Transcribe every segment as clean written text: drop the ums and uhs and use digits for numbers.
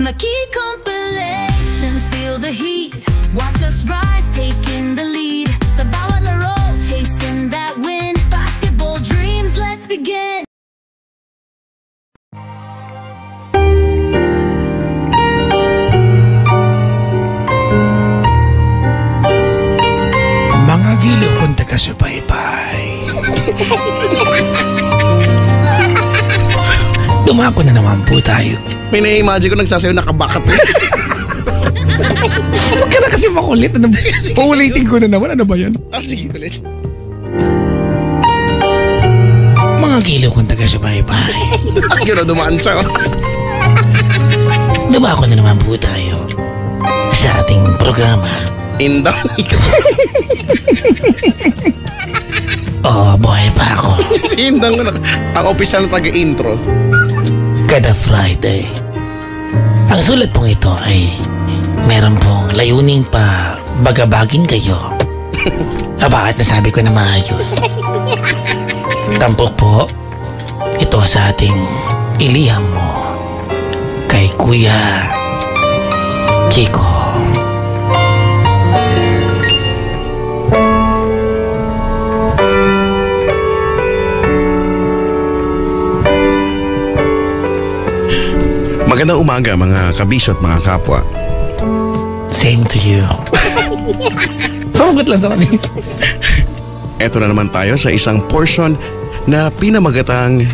Maki compilation, feel the heat. Watch us rise, taking the lead. Sa bawat laro, chasing that win. Basketball dreams, let's begin. Mga giliw kong taga-subaybay. Dumako na naman po tayo. May na-imagine ko nagsasayo nakabakat. Huwag ka na kasi makulit. Ano ba? Paulitin ko na naman. Ano ba yan? Sige ulit. Mga giliw kong taga-subaybay. Yun na dumaan siya. Dumako na naman po tayo sa ating programa. Indang. Oh, buhay pa ako. Si Indang ko ang opisyal na taga-intro. Kada Friday. Ang sulat pong ito ay meron pong layuning pa bagabagin kayo. Bakit nasabi ko na maayos? Tampok po, ito sa ating iliham mo kay Kuya Chico. Magandang umaga mga kabisyo at mga kapwa. Same to you. Samagot lang sa kami. Eto na naman tayo sa isang portion na pinamagatang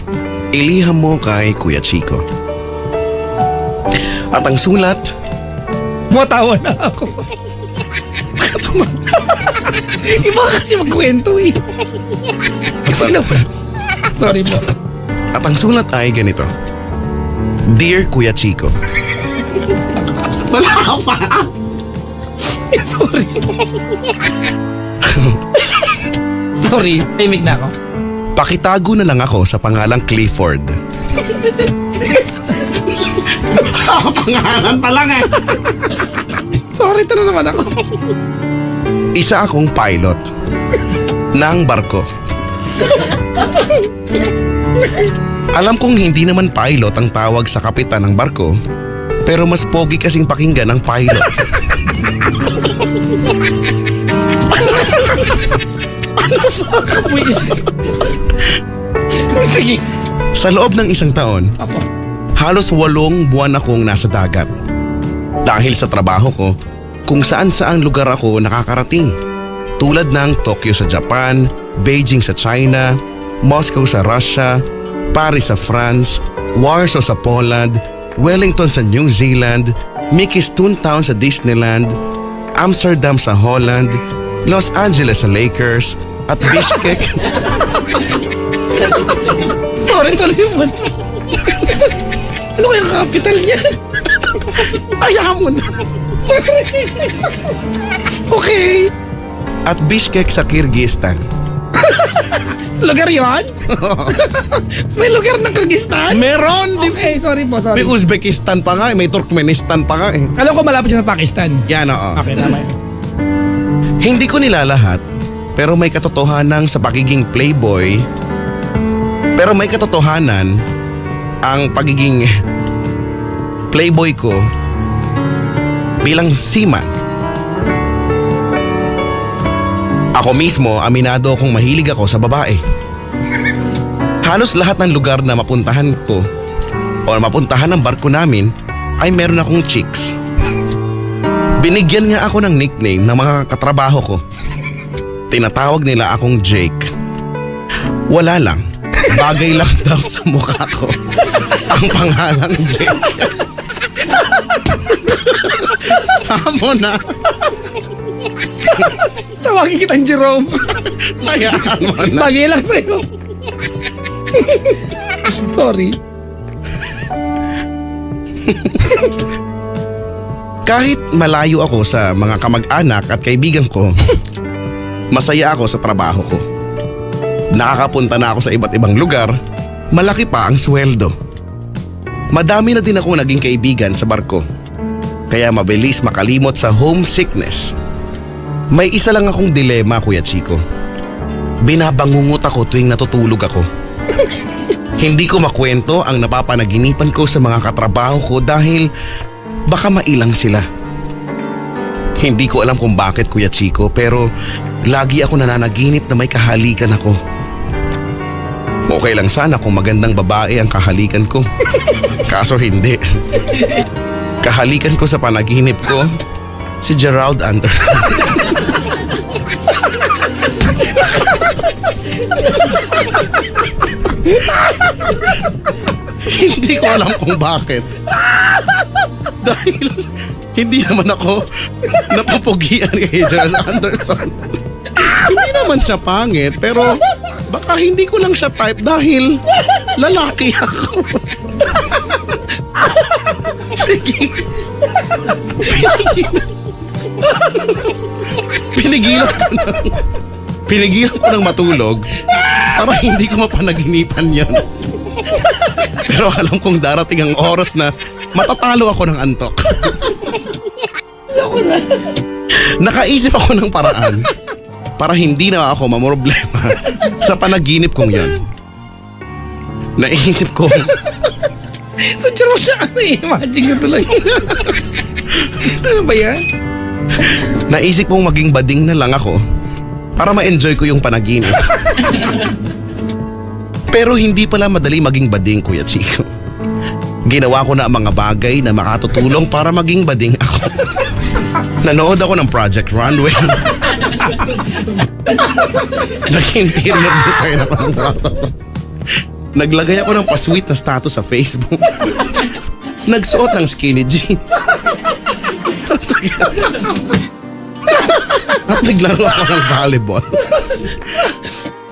iliham mo kay Kuya Chico. At ang sulat... Matawa na ako. Iba kasi magkwento eh. Kasi naman. Sorry po. At ang sulat ay ganito. Dear Kuya Chico. Wala pa. Sorry. Sorry, timig na ako. Pakitago na lang ako sa pangalang Clifford. Pangalan pa lang eh. Sorry, ito na naman ako. Isa akong pilot ng barko. Alam kong hindi naman pilot ang tawag sa kapitan ng barko, pero mas pogi kasing pakinggan ng pilot. Sige. Sa loob ng isang taon, halos 8 buwan akong nasa dagat. Dahil sa trabaho ko, kung saan-saan lugar ako nakakarating. Tulad ng Tokyo sa Japan, Beijing sa China, Moscow sa Russia, Paris sa France, Warsaw sa Poland, Wellington sa New Zealand, Mickey's Toontown sa Disneyland, Amsterdam sa Holland, Los Angeles sa Lakers, at Bishkek. Sorry, nalimot. Ano kayang capital niya? Ayaw mo na. Okay. At Bishkek sa Kyrgyzstan. Lugar yun? May lugar ng Kyrgyzstan? Meron! Okay, sorry po, sorry. May Uzbekistan pa nga, may Turkmenistan pa nga eh. Alam ko malapit siya sa Pakistan. Yan oo. Okay, tama. Hindi ko nilalahat, pero may katotohanan sa pagiging playboy. Pero may katotohanan ang pagiging playboy ko bilang seaman. Ako mismo, aminado akong mahilig ako sa babae. Halos lahat ng lugar na mapuntahan ko o mapuntahan ng barko namin ay meron akong chicks. Binigyan nga ako ng nickname ng mga katrabaho ko. Tinatawag nila akong Jake. Wala lang, bagay lang daw sa mukha ko ang pangalang Jake. Tama na. Tawagin kitang Jerome. Hayaan mo na. Bagay lang sa'yo. Sorry. Kahit malayo ako sa mga kamag-anak at kaibigan ko, masaya ako sa trabaho ko. Nakakapunta na ako sa iba't ibang lugar, malaki pa ang sweldo. Madami na din ako naging kaibigan sa barko, kaya mabilis makalimot sa homesickness. May isa lang akong dilema, Kuya Chico. Binabangungot ako tuwing natutulog ako. Hindi ko makwento ang napapanaginipan ko sa mga katrabaho ko dahil Baka mailang sila. Hindi ko alam kung bakit, Kuya Chico, pero lagi ako nananaginip na may kahalikan ako. Okay lang sana kung magandang babae ang kahalikan ko. Kaso hindi. Kahalikan ko sa panaginip ko, si Gerald Anderson. Hindi ko alam kung bakit. Dahil hindi naman ako napapugian kay Gerald Anderson. Hindi naman siya pangit, pero baka hindi ko lang siya type dahil lalaki ako. Pinigilan ko ng matulog para hindi ko mapanaginipan yan. Pero alam kong darating ang oras na matatalo ako ng antok. Nakaisip ako ng paraan para hindi na ako mamroblema sa panaginip kong yon. Naisip ko, sa charot na imagine ko tuloy. Ano ba yan? naisip kong maging bading na lang ako para ma-enjoy ko yung panaginip. Pero hindi pala madali maging bading, Kuya Chico. Ginawa ko na ang mga bagay na makatutulong para maging bading ako. Nanood ako ng Project Runway. Nag-interior design ako ng kwarto. Naglagay ako ng pa-sweet na status sa Facebook. Nagsuot ng skinny jeans. At naglaro ako ng volleyball.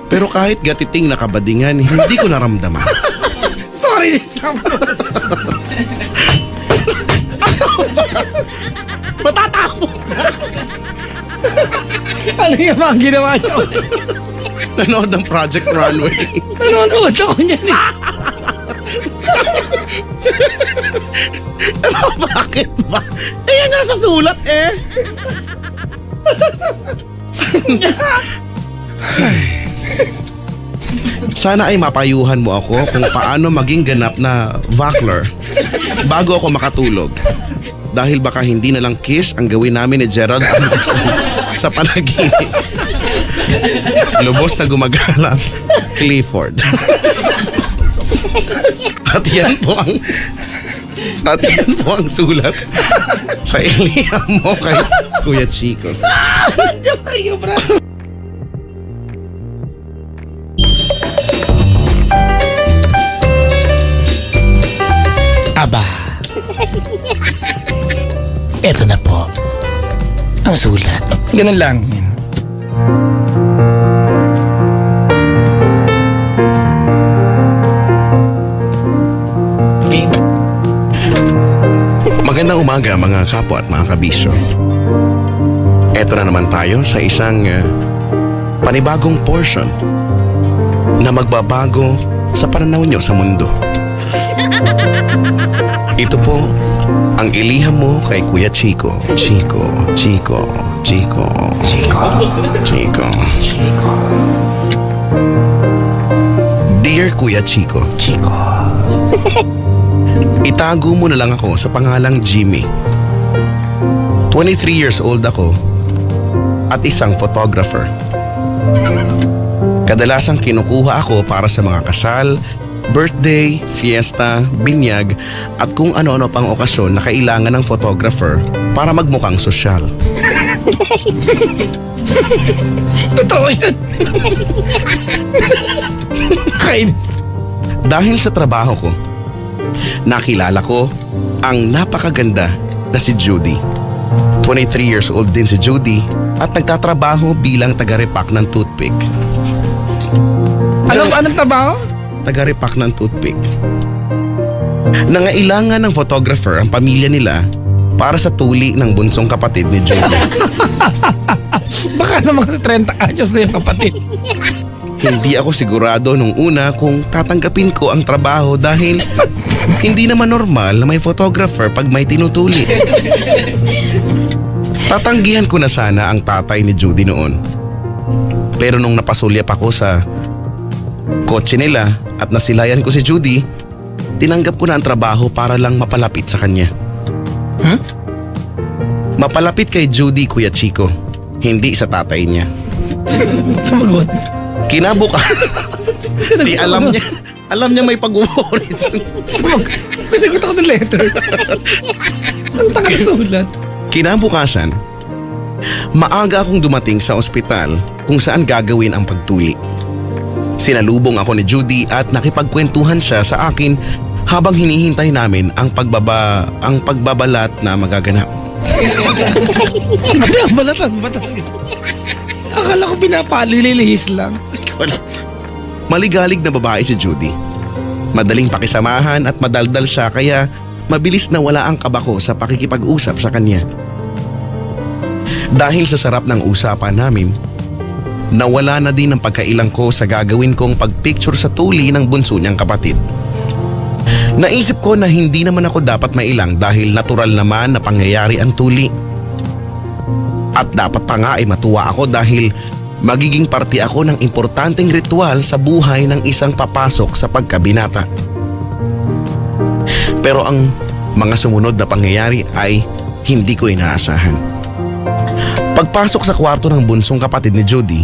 Pero kahit gatiting nakabadingan, hindi ko naramdaman. Sorry, stop. Matatapos na. Ano yung mga ginawa niyo? Nanood ng Project Runway. Nanonood ako niyan eh. Bakit ba? Eh, yan nga sa sulat eh. Sana ay mapayuhan mo ako kung paano maging ganap na vakler bago ako makatulog. Dahil baka hindi na lang kiss ang gawin namin ni Gerald Anderson sa panaginip. Lubos na gumagala Clifford. At yan po ang sulat sa iliham mo kay Kuya Chico. Aba, eto na po ang sulat. Ganun lang. Magandang umaga mga kapwa at mga kabisyo. Eto na naman tayo sa isang panibagong portion na magbabago sa pananaw nyo sa mundo. Ito po ang iliham mo kay Kuya Chico. Chico. Dear Kuya Chico. Itago mo na lang ako sa pangalang Jimmy. 23 years old ako at isang photographer. Kadalasang kinukuha ako para sa mga kasal, birthday, fiesta, binyag at kung ano-ano pang okasyon na kailangan ng photographer para magmukhang sosyal. Totoo yan. Dahil sa trabaho ko, nakilala ko ang napakaganda na si Judy. 23 years old din si Judy at nagtatrabaho bilang taga-repack ng toothpick. Anong trabaho? Taga-repack ng toothpick. Nangailangan ng photographer ang pamilya nila para sa tuli ng bunsong kapatid ni Judy. Baka naman 30 anyos na yung kapatid. Hindi ako sigurado nung una kung tatanggapin ko ang trabaho dahil hindi naman normal na may photographer pag may tinutuli. Tatanggihan ko na sana ang tatay ni Judy noon. Pero nung napasulyap ako sa kotse nila at nasilayan ko si Judy, tinanggap ko na ang trabaho para lang mapalapit sa kanya. Huh? Mapalapit kay Judy, Kuya Chico. Hindi sa tatay niya. Sumagot. Kinabuka. Di alam niya may pag-worry. Sinagot ako ng letter. Ang takasulat. Kinabukasan, maaga akong dumating sa ospital kung saan gagawin ang pagtuli. Sinalubong ako ni Judy at nakipagkwentuhan siya sa akin habang hinihintay namin ang pagbabalat na magaganap. Ate, ang balatan ba talaga? Akala ko pinapalilihis lang. Maligalig na babae si Judy. Madaling pakisamahan at madaldal siya kaya mabilis na wala ang kaba ko sa pakikipag-usap sa kanya. Dahil sa sarap ng usapan namin, nawala na din ang pagkailang ko sa gagawin kong pagpicture sa tuli ng bunso niyang kapatid. Naisip ko na hindi naman ako dapat mailang dahil natural naman na pangyayari ang tuli. At dapat pa nga ay matuwa ako dahil magiging parte ako ng importanteng ritual sa buhay ng isang papasok sa pagkabinata. Pero ang mga sumunod na pangyayari ay hindi ko inaasahan. Pagpasok sa kwarto ng bunsong kapatid ni Judy,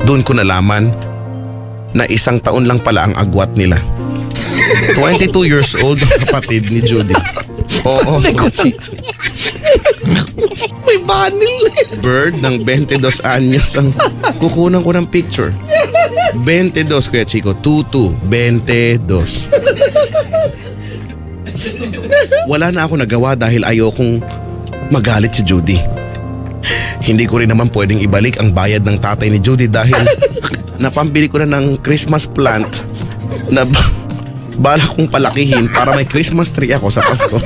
doon ko nalaman na 1 taon lang pala ang agwat nila. 22 years old ang kapatid ni Judy. Oo. May banil. Bird ng 22 anyos ang kukunan ko ng picture. 22, Kuya Chico. 22. Wala na ako nagawa dahil ayokong magalit si Judy. Hindi ko rin naman pwedeng ibalik ang bayad ng tatay ni Judy dahil napambili ko na ng Christmas plant na bala kong palakihin para may Christmas tree ako sa Pasko.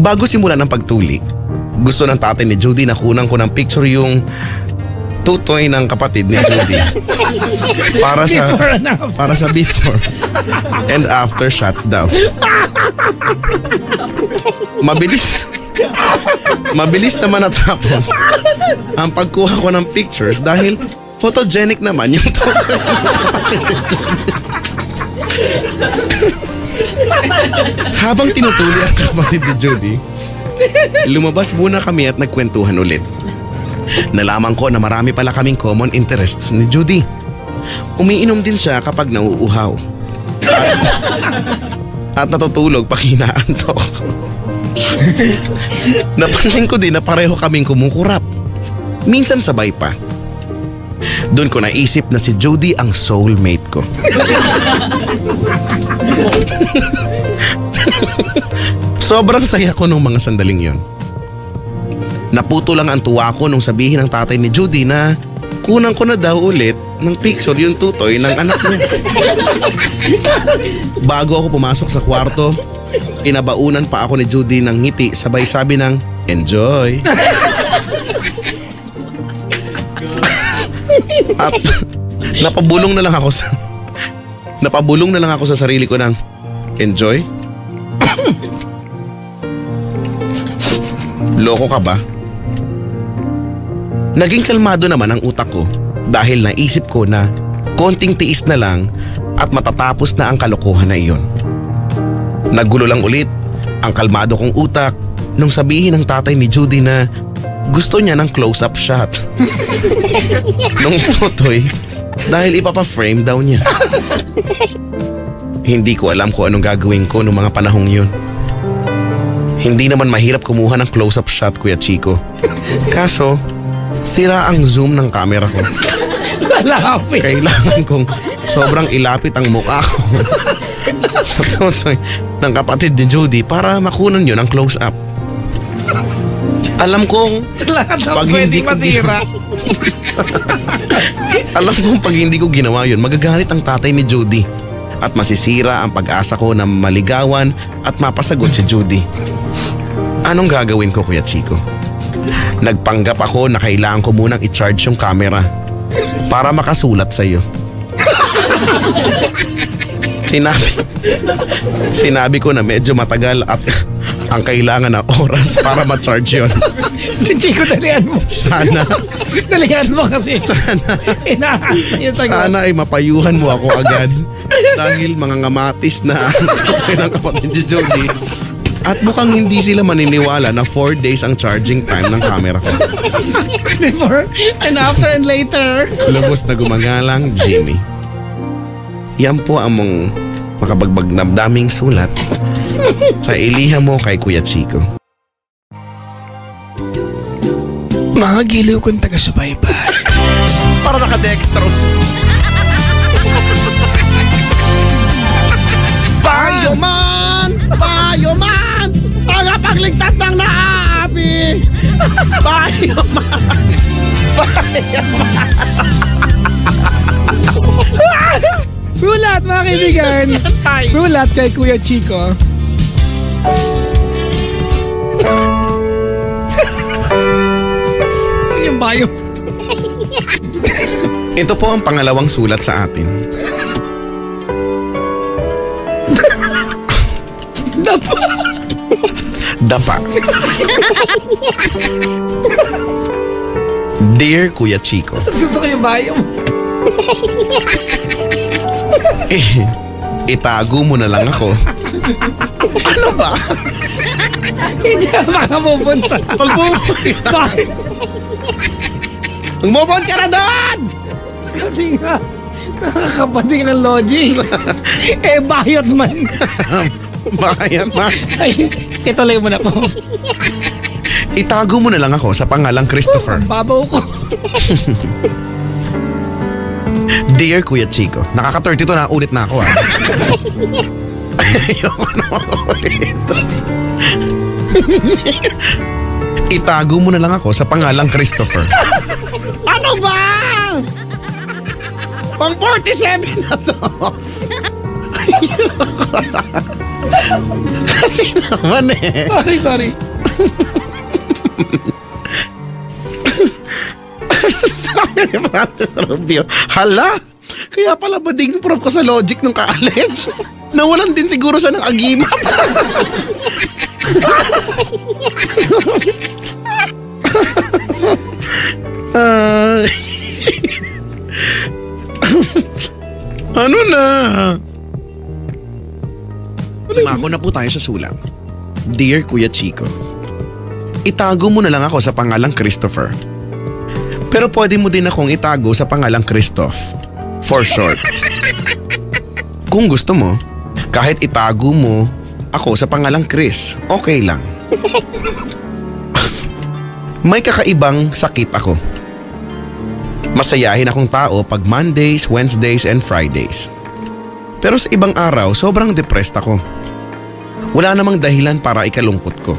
Bago simulan ang pagtuli, gusto ng tatay ni Judy na kunan ko ng picture yung tutoy ng kapatid ni Judy para sa before and after shots daw. Mabilis naman natapos ang pagkuha ko ng pictures dahil photogenic naman yung tutoy. Habang tinutuli ang kapatid ni Judy, lumabas muna kami at nagkwentuhan ulit. Nalaman ko na marami pala kaming common interests ni Judy. Umiinom din siya kapag nauuhaw. At natutulog pag hinaantok. Napansin ko din na pareho kaming kumukurap. Minsan sabay pa. Doon ko naisip na si Judy ang soulmate ko. Sobrang saya ko nung mga sandaling yon. Naputo lang ang tuwa ko nung sabihin ng tatay ni Judy na kunan ko na daw ulit ng picture yung tutoy ng anak niya. Bago ako pumasok sa kwarto, inabaunan pa ako ni Judy ng ngiti sabay sabi ng enjoy. At napabulong na lang ako sa sarili ko ng enjoy. Loko ka ba? Naging kalmado naman ang utak ko dahil naisip ko na konting tiis na lang at matatapos na ang kalokohan na iyon. Nagulo lang ulit ang kalmado kong utak nung sabihin ng tatay ni Judy na gusto niya ng close-up shot nung tutoy dahil ipapa-frame daw niya. Hindi ko alam kung anong gagawin ko nung mga panahong yun. Hindi naman mahirap kumuha ng close-up shot, Kuya Chico. Kaso, sira ang zoom ng camera ko. Kailangan kong sobrang ilapit ang mukha ko sa tutoy ng kapatid ni Judy para makunan yun ang close-up. Alam kong pag hindi ko pag hindi ko ginawa yun, magagalit ang tatay ni Judy at masisira ang pag-asa ko na maligawan at mapasagot si Judy. Anong gagawin ko, Kuya Chico? Nagpanggap ako na kailangan ko munang i-charge yung camera para makasulat sa iyo. Sinabi ko na medyo matagal at ang kailangan na oras para ma-charge yun. Chico, dalihan mo. Sana, Dalihan mo kasi. Inaasa yung sagot. sana ay mapayuhan mo ako agad. Dahil mga ngamatis na ang tutoy ng kapatid ni Jody. At mukhang hindi sila maniniwala na 4 days ang charging time ng camera ko. Before and after and later. Lubos na gumagalang, Jimmy. Yan po ang mong makabagbag na daming sulat sa iliha mo kay Kuya Chico. Mga giliw kong taga-subaybay. Para naka-dextrose. Bayoman! Bayoman! Tagapagligtas ng naapi! Bayoman! Sulat mga kaibigan. Sulat kay Kuya Chico. Yung bayo. Ito po ang pangalawang sulat sa atin. Dapa. Dear Kuya Chico. Gusto ko yung bayo. Itago mo na lang ako. Ano ba? Hindi ka makamubon sa... Magmubon ka na doon! Kasi nga, nakakapating ng logic. Bayot man. Bayot man. Ay, ituloy mo na po. Itago mo na lang ako sa pangalang Christopher. Babaw ko. Dear Kuya Chico, nakaka-32 na ulit na ako Ayoko na ulit. Itago mo na lang ako sa pangalang Christopher. Ano ba? Pang 47 na to. Kasi naman Sorry. Sabi ni Francis Rubio, hala, kaya pala bading prof ko sa logic nung college. Nawalan din siguro siya ng agimat. Ano na? Umako na po tayo sa sulat. Dear Kuya Chico, itago mo na lang ako sa pangalang Christopher. Pero pwede mo din akong itago sa pangalang Christoph, for short. Kung gusto mo, kahit itago mo ako sa pangalang Chris, okay lang. May kakaibang sakit ako. Masayahin akong tao pag Mondays, Wednesdays, and Fridays. Pero sa ibang araw, sobrang depressed ako. Wala namang dahilan para ikalungkot ko.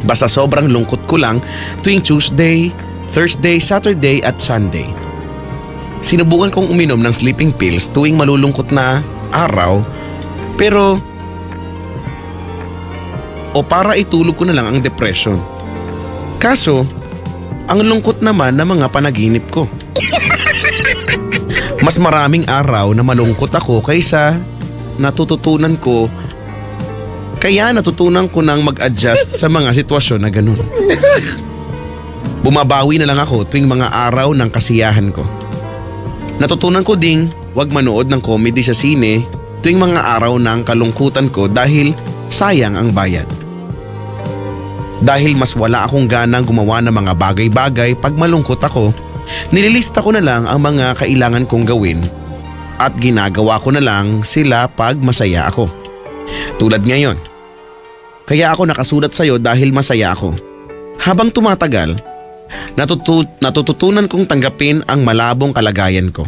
Basta sobrang lungkot ko lang tuwing Tuesday, Thursday, Saturday at Sunday. Sinubukan kong uminom ng sleeping pills tuwing malulungkot na araw, pero para itulog ko na lang ang depression. Kaso, ang lungkot naman ng mga panaginip ko. Mas maraming araw na malungkot ako kaysa natutunan ko nang mag-adjust sa mga sitwasyon na ganun. Bumabawi na lang ako tuwing mga araw ng kasiyahan ko. Natutunan ko ding wag manood ng comedy sa sine tuwing mga araw ng kalungkutan ko dahil sayang ang bayad. Dahil mas wala akong ganang gumawa ng mga bagay-bagay pag malungkot ako, nililista ko na lang ang mga kailangan kong gawin at ginagawa ko na lang sila pag masaya ako. Tulad ngayon. Kaya ako nakasulat sa'yo dahil masaya ako. Habang tumatagal, natututunan kong tanggapin ang malabong kalagayan ko.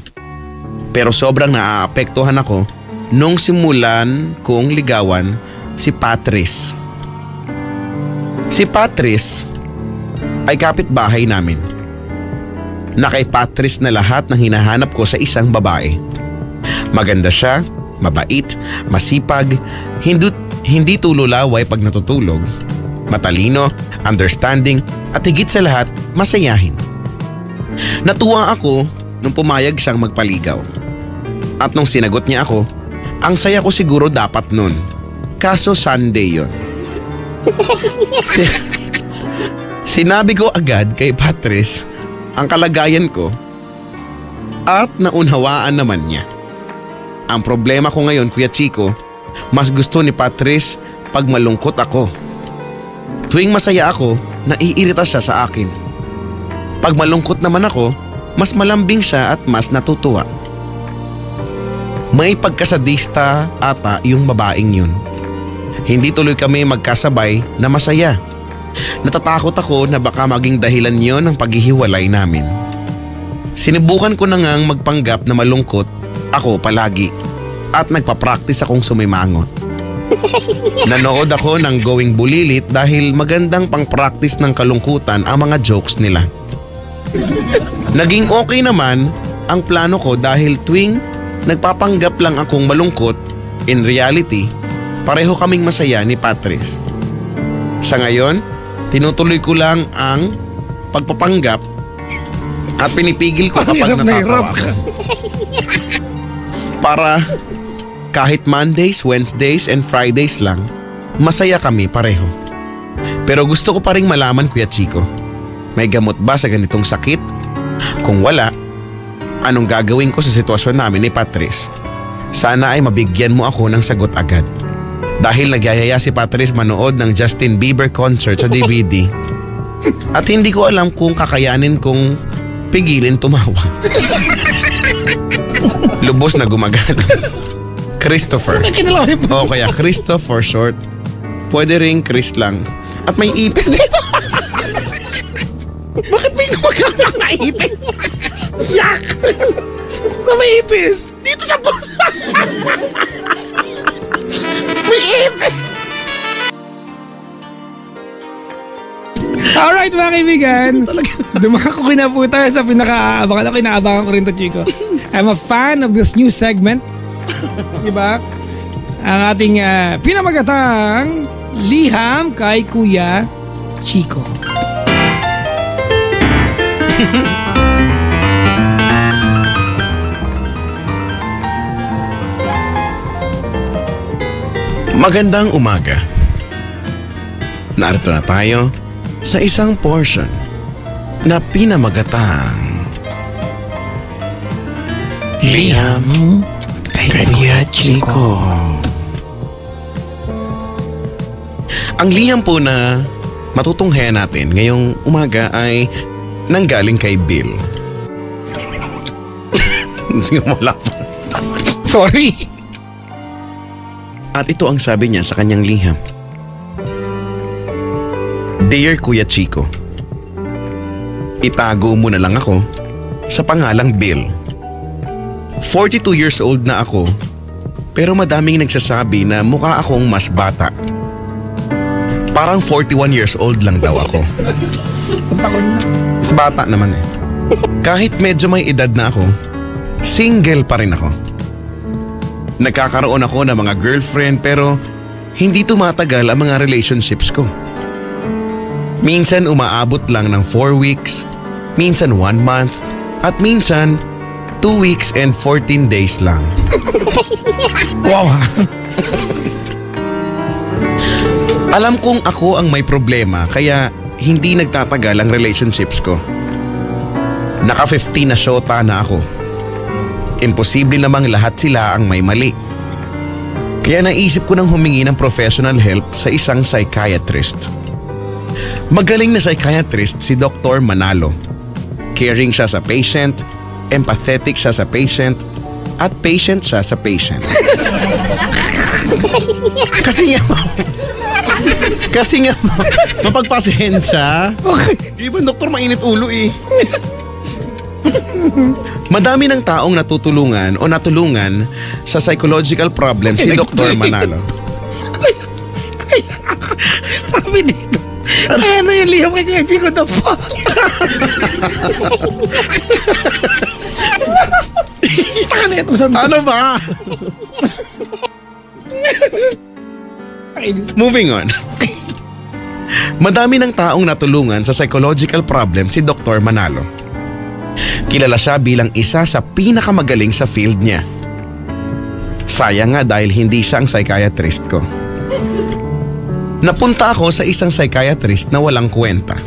Pero sobrang naaapektuhan ako nung simulan kong ligawan si Patrice. Si Patrice ay kapitbahay namin. Na kay Patrice na lahat ng hinahanap ko sa isang babae. Maganda siya, mabait, masipag, hindi tululaway pag natutulog, matalino, understanding, at higit sa lahat, masayahin. Natuwa ako nung pumayag siyang magpaligaw. At nung sinagot niya ako, ang saya ko siguro dapat nun. Kaso Sunday yon. Sinabi ko agad kay Patrice ang kalagayan ko at naunhawaan naman niya. Ang problema ko ngayon, Kuya Chico, mas gusto ni Patrice pag malungkot ako. Tuwing masaya ako, naiirita siya sa akin. Pag malungkot naman ako, mas malambing siya at mas natutuwa. May pagkasadista ata yung babaeng yun. Hindi tuloy kami magkasabay na masaya. Natatakot ako na baka maging dahilan yon ng paghihiwalay namin. Sinubukan ko na ngang magpanggap na malungkot ako palagi at nagpa-practice akong sumimangot. Nanood ako ng Going Bulilit dahil magandang pang-practice ng kalungkutan ang mga jokes nila. Naging okay naman ang plano ko dahil tuwing nagpapanggap lang akong malungkot, in reality, pareho kaming masaya ni Patrice. Sa ngayon, tinutuloy ko lang ang pagpapanggap at pinipigil ko kapag natatawa ako. Para kahit Mondays, Wednesdays, and Fridays lang, masaya kami pareho. Pero gusto ko pa rin malaman, Kuya Chico, may gamot ba sa ganitong sakit? Kung wala, anong gagawin ko sa sitwasyon namin ni Patrice? Sana ay mabigyan mo ako ng sagot agad. Dahil nagyayaya si Patrice manood ng Justin Bieber concert sa DVD. At hindi ko alam kung kakayanin kong pigilin tumawa. Lubos na gumagana. Christopher. O kaya Christoph for short. Pwede ring Chris lang. At may ipis dito. Bakit may gumagana na ipis? Yak! Sa may ipis? Dito sa may ipis! Alright mga kaibigan, dumako na po tayo sa pinaka-aabangan. Ako inaabangan ko rin to, Chico. I'm a fan of this new segment. Diba? Ang ating pinamagatang liham kay Kuya Chico. Magandang umaga. Narito na tayo sa isang portion na pinamagatang liham kay Kuya Chico. Ang liham po na matutunghayan natin ngayong umaga ay nanggaling kay Bill. Hindi mo wala pa. Sorry. At ito ang sabi niya sa kanyang liham. Dear Kuya Chico, itago mo na lang ako sa pangalang Bill. 42 years old na ako, pero madaming nagsasabi na mukha akong mas bata. Parang 41 years old lang daw ako. Mas bata naman eh. Kahit medyo may edad na ako, single pa rin ako. Nagkakaroon ako ng mga girlfriend pero hindi tumatagal ang mga relationships ko. Minsan umaabot lang ng 4 weeks, minsan 1 month, at minsan 2 weeks and 14 days lang. Wow. Alam kong ako ang may problema kaya hindi nagtatagal ang relationships ko. Naka 15 na syota na ako. Imposible namang lahat sila ang may mali. Kaya naisip ko nang humingi ng professional help sa isang psychiatrist. Magaling na psychiatrist si Dr. Manalo. Caring siya sa patient, empathetic siya sa patient, at patient siya sa patient. Kasi nga, mapagpasensya. Okay. Ibang doktor mainit ulo eh. Madami ng taong natutulungan o natulungan sa psychological problem si Dr. Manalo. Sabi dito, ano yung liham kay Kuya Chico the fuck? Ano ba? Moving on. Madami ng taong natulungan sa psychological problem si Dr. Manalo. Kilala siya bilang isa sa pinakamagaling sa field niya. Sayang nga dahil hindi siya ang psychiatrist ko. Napunta ako sa isang psychiatrist na walang kwenta.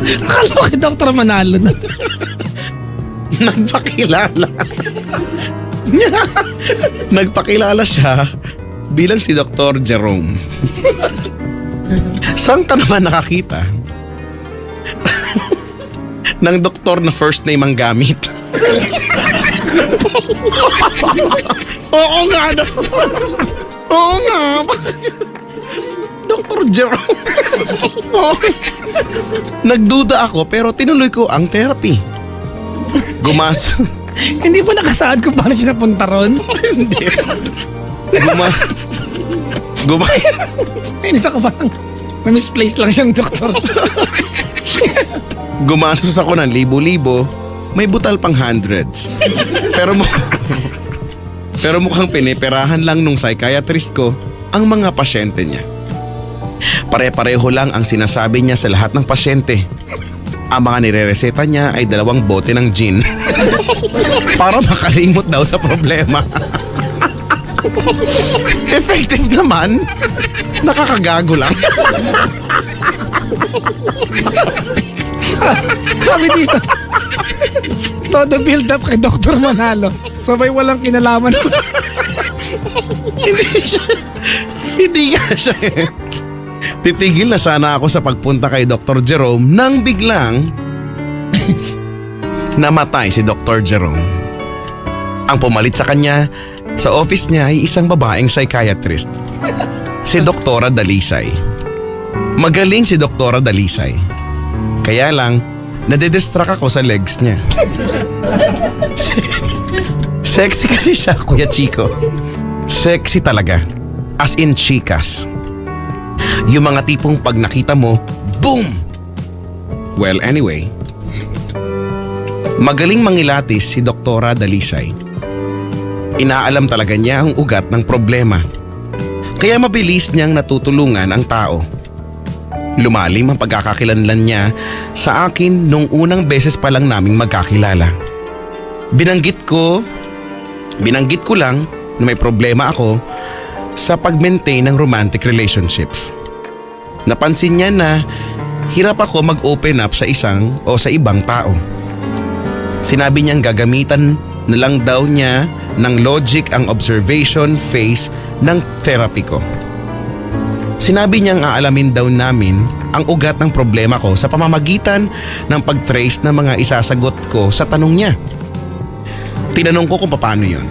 Akala ko kay Dr. Manalo na. Nagpakilala siya bilang si Dr. Jerome. Saan ka naman nakakita ng doktor na first name ang gamit? Oo nga. Oo nga. Dr. Jerome. Nagduda ako pero tinuloy ko ang therapy. Hindi pa nakasaad kung paano siya napunta ron? Hindi. Ay, isa ka parang na-misplace lang siyang doktor. Gumastos ako ng libo-libo, may butal pang hundreds. Pero mukhang piniperahan lang nung psychiatrist ko ang mga pasyente niya. Pare-pareho lang ang sinasabi niya sa lahat ng pasyente. Ang mga nirereseta niya ay 2 bote ng gin para makalimot daw sa problema. Effective naman. Nakakagago lang. Sabi dito, todo build up kay Dr. Manalo. Sabay walang kinalaman. Hindi nga siya eh. Titigil na sana ako sa pagpunta kay Dr. Jerome nang biglang namatay si Dr. Jerome. Ang pumalit sa kanya sa office niya ay isang babaeng psychiatrist, si Doktora Dalisay. Magaling si Doktora Dalisay. Kaya lang, nadidistract ako sa legs niya. Sexy kasi siya, Kuya Chico. Sexy talaga. As in chikas. Yung mga tipong pag nakita mo, boom! Well, anyway. Magaling mangilatis si Doktora Dalisay. Inaalam talaga niya ang ugat ng problema. Kaya mabilis niyang natutulungan ang tao. Lumalim ang pagkakakilanlan niya sa akin nung unang beses pa lang naming magkakilala. Binanggit ko lang na may problema ako sa pag-maintain ng romantic relationships. Napansin niya na hirap ako mag-open up sa ibang tao. Sinabi niyang gagamitan na lang daw niya ng logic ang observation phase ng therapy ko. Sinabi niyang aalamin daw namin ang ugat ng problema ko sa pamamagitan ng pag-trace ng mga isasagot ko sa tanong niya. Tinanong ko kung paano yun.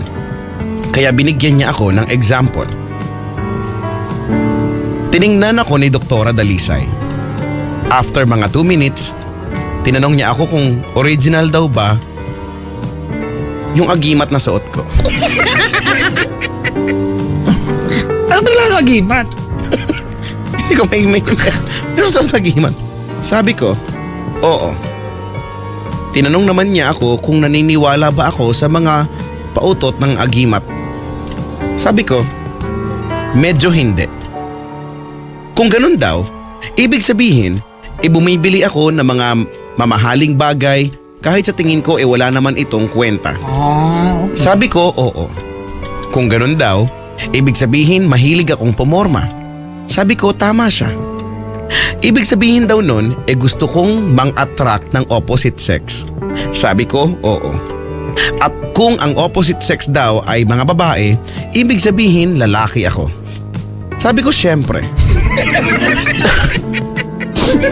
Kaya binigyan niya ako ng example. Tiningnan ako ni Doktora Dalisay. After mga 2 minutes, tinanong niya ako kung original daw ba yung agimat na suot ko. Ano ba lang agimat? Hindi ko may pero suot agimat. Sabi ko, oo. Tinanong naman niya ako kung naniniwala ba ako sa mga pautot ng agimat. Sabi ko, medyo hindi. Kung ganun daw, ibig sabihin, bumibili ako ng mga mamahaling bagay kahit sa tingin ko wala naman itong kwenta. Okay. Sabi ko, oo. Kung ganun daw, ibig sabihin mahilig akong pumorma. Sabi ko, tama siya. Ibig sabihin daw nun, gusto kong mang-attract ng opposite sex. Sabi ko, oo. At kung ang opposite sex daw ay mga babae, ibig sabihin lalaki ako. Sabi ko, syempre.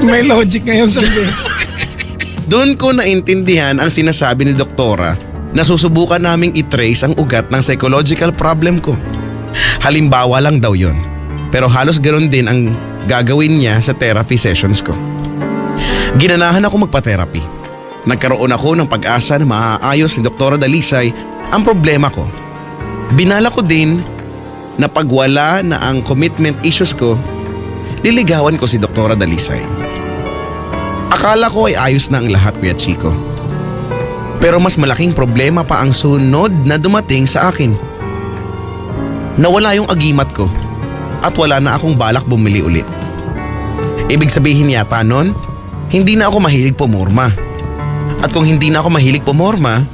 May logic ngayon sabi. Doon ko naintindihan ang sinasabi ni Doktora na susubukan naming i-trace ang ugat ng psychological problem ko. Halimbawa lang daw yon. Pero halos ganoon din ang gagawin niya sa therapy sessions ko. Ginanahan ako magpa-therapy. Nagkaroon ako ng pag-asa na maaayos ni Doktora Dalisay ang problema ko. Binala ko din na pagwala na ang commitment issues ko, liligawan ko si Doktora Dalisay. Akala ko ay ayos na ang lahat, Kuya Chico. Pero mas malaking problema pa ang sunod na dumating sa akin. Nawala yung agimat ko at wala na akong balak bumili ulit. Ibig sabihin yata nun, hindi na ako mahilig pumorma. At kung hindi na ako mahilig pumorma,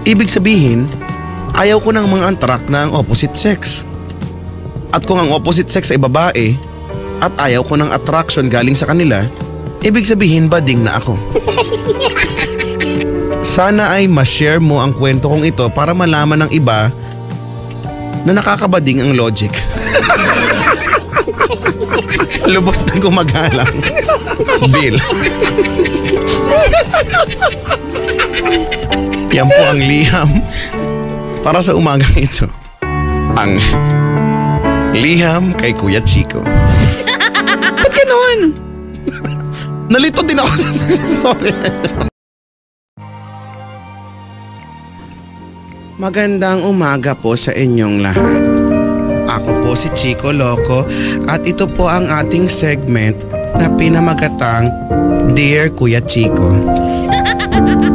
ibig sabihin, ayaw ko ng mga antrak ng opposite sex. At kung ang opposite sex ay babae at ayaw ko ng attraction galing sa kanila, ibig sabihin bading na ako. Sana ay ma-share mo ang kwento kong ito para malaman ng iba na nakakabading ang logic. Lubos na gumagalang. Bill. Yan po ang liham para sa umagang ito. Ang liham kay Kuya Chico. Ba't ganon? Nalito din ako sa story. Magandang umaga po sa inyong lahat. Ako po si Chico Loco at ito po ang ating segment na pinamagatang Dear Kuya Chico.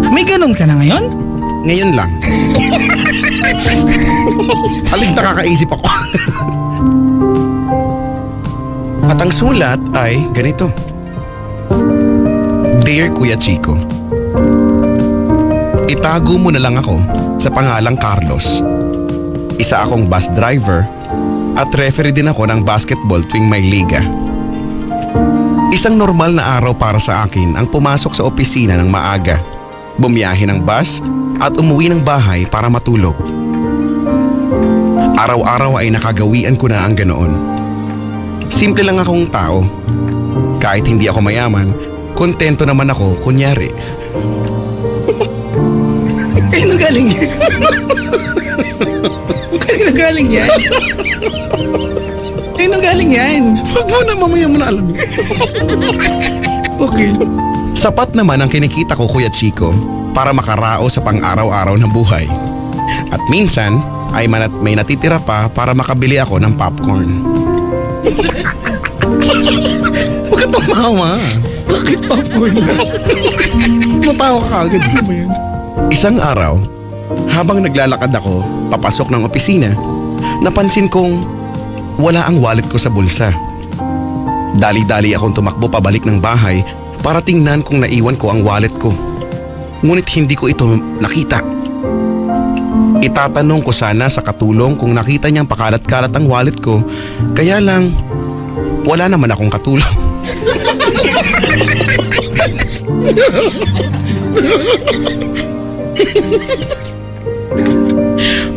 May ganon ka na ngayon? Ngayon lang. Alis nakakaisip ako. At ang sulat ay ganito. Dear Kuya Chico, itago mo na lang ako sa pangalang Carlos. Isa akong bus driver at referee din ako ng basketball tuwing may liga. Isang normal na araw para sa akin ang pumasok sa opisina ng maaga, bumiyahe ng bus at umuwi ng bahay para matulog. Araw-araw ay nakagawian ko na ang ganoon. Simple lang akong tao. Kahit hindi ako mayaman, kontento naman ako kunyari. Kaya galing yan? Kaya galing yan? Kaya galing yan? Wag mo na, mamaya mo na alam. Okay. Sapat naman ang kinikita ko, Kuya Chico, para makarao sa pang-araw-araw na buhay. At minsan ay may natitira pa para makabili ako ng popcorn. Huwag ka tumawa. Bakit popcorn na? Matawa ka agad. Ano ba yan? Isang araw, habang naglalakad ako papasok ng opisina, napansin kong wala ang wallet ko sa bulsa. Dali-dali akong tumakbo pabalik ng bahay para tingnan kung naiwan ko ang wallet ko. Ngunit hindi ko ito nakita. Itatanong ko sana sa katulong kung nakita niyang pakalat-kalat ang wallet ko, kaya lang wala naman akong katulong.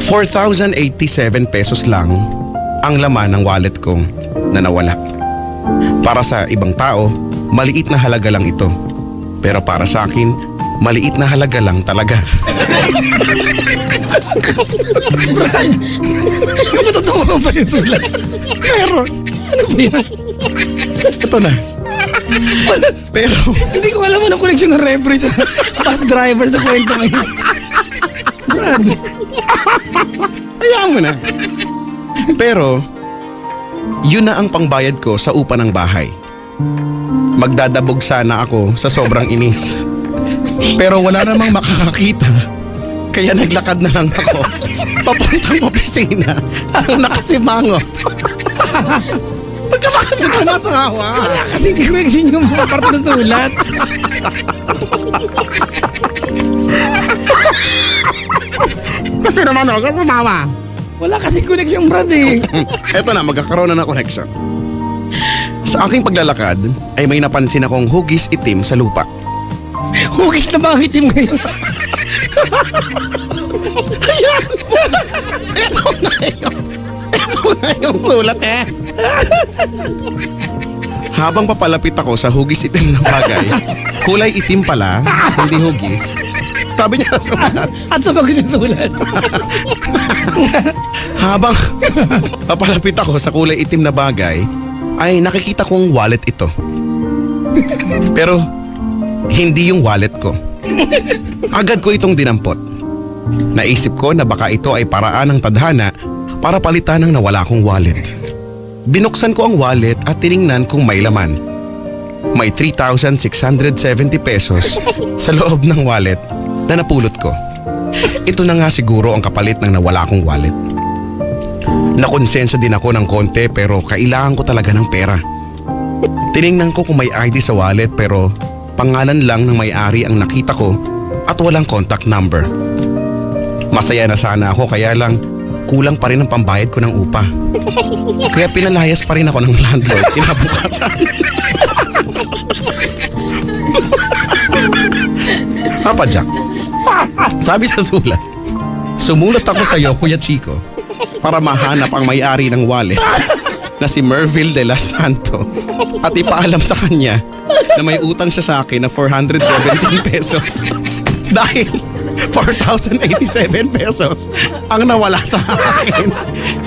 4,087 pesos lang ang laman ng wallet ko na nawala. Para sa ibang tao, maliit na halaga lang ito. Pero para sa akin, maliit na halaga lang talaga. Brad! Matatawa mo ba yung sulat? Pero, Ano ba yan? ito na. Pero, Hindi ko alam anong connection ng referee sa bus driver sa kwento ngayon. Brad! hayaan mo na. Pero, yun na ang pangbayad ko sa upa ng bahay. Magdadabog sana ako sa sobrang inis. Pero wala namang makakakita. Kaya naglakad na lang ako papuntang opisina ang nakasimangot. Ba't ka ba kasi tumatawa? Wala kasing connection yung mga parte ng sulat. Kasi naman ako tumawa. Wala kasing connection, Brad eh. Eto na, magkakaroon na ng connection. Sa aking paglalakad ay may napansin akong hugis itim sa lupa. Hugis na ba ang itim ngayon? Ayan! Ito na yung sulat eh. Habang papalapit ako sa hugis itim na bagay, kulay itim pala, hindi hugis. Sabi niya sa sulat. At sumagot yung sulat. Habang papalapit ako sa kulay itim na bagay, ay nakikita kong wallet ito. Pero hindi yung wallet ko. Agad ko itong dinampot. Naisip ko na baka ito ay paraan ng tadhana para palitan ng nawala kong wallet. Binuksan ko ang wallet at tiningnan kung may laman. May 3,670 pesos sa loob ng wallet na napulot ko. Ito na nga siguro ang kapalit ng nawala kong wallet. Nakonsensya din ako ng konti pero kailangan ko talaga ng pera. Tiningnan ko kung may ID sa wallet pero pangalan lang ng may-ari ang nakita ko at walang contact number. Masaya na sana ako kaya lang kulang pa rin ang pambayad ko ng upa. Kaya pinalayas pa rin ako ng landlord kinabukasan. Papa Jack, sabi sa sulat, sumulat ako sa iyo, Kuya Chico, para mahanap ang may-ari ng wallet na si Merville de la Santo at ipaalam sa kanya na may utang siya sa akin na 417 pesos dahil 4,087 pesos ang nawala sa akin,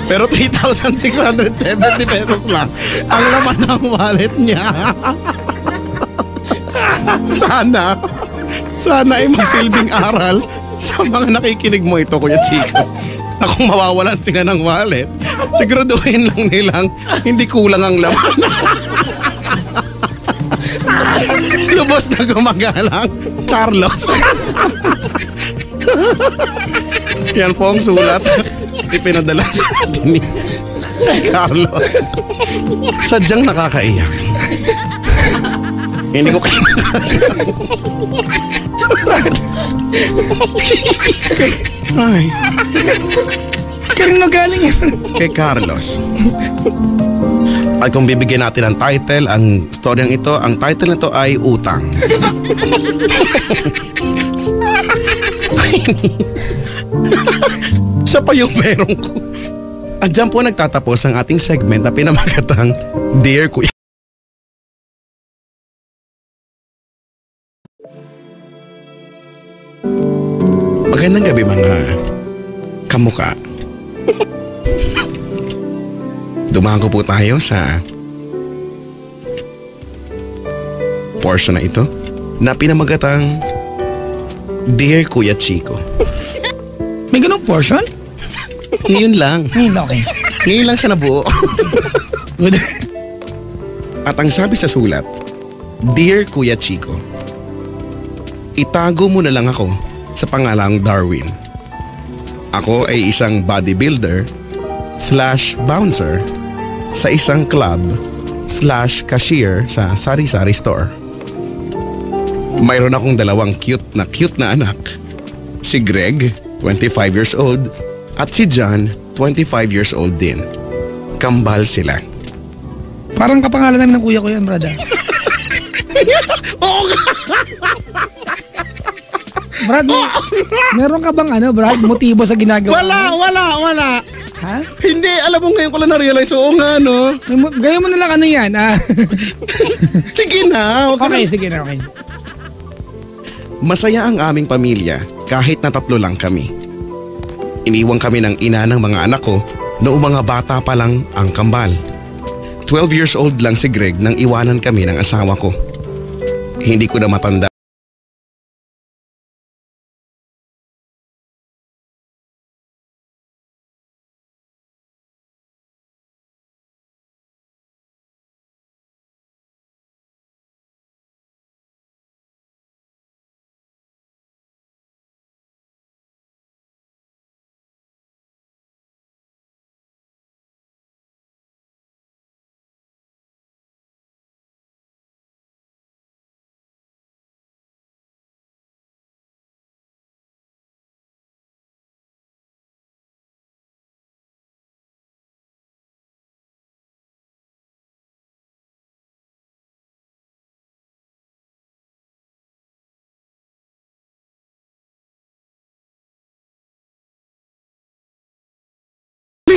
pero 3,670 pesos lang ang laman ng wallet niya. Sana ay magsilbing aral sa mga nakikinig mo ito, Kuya Chico, na kung mawawalan sila ng wallet, siguraduhin lang nilang hindi kulang ang laman. Lubos na gumagalang, Carlos. Yan po ang sulat ipinadala sa atin ni Carlos. Sadyang nakakaiyak. Hindi ko ay. Kanino galing yan? Kay Carlos. At kung bibigyan natin ng title, ang storyang ito, ang title nito ay Utang. Siya pa yung meron ko. At dyan po nagtatapos ang ating segment na pinamagatang Dear Kuya. Magandang gabi mga kamuka. Dumago po tayo sa portion na ito na pinamagatang Dear Kuya Chico. May ganong portion? Ngayon lang. Okay. Ngayon lang siya nabuo. Good. At ang sabi sa sulat, Dear Kuya Chico, itago mo na lang ako sa pangalang Darwin. Ako ay isang bodybuilder / bouncer sa isang club / cashier sa sari-sari store. Mayroon akong dalawang cute na anak. Si Greg, 25 years old, at si John, 25 years old din. Kambal sila. Parang kapangalan namin ng kuya ko yan, brada. Oo nga! Brad, meron ka bang Brad, motibo sa ginagawa? Wala. Ha? Hindi, alam mo ngayon ko lang na-realize. Oo nga, no? Gaya mo na lang yan, Sige na. Okay, sige na, okay. Masaya ang aming pamilya kahit na 3 lang kami. Iniwang kami ng ina ng mga anak ko noong mga bata pa lang ang kambal. 12 years old lang si Greg nang iwanan kami ng asawa ko. Hindi ko na matanda.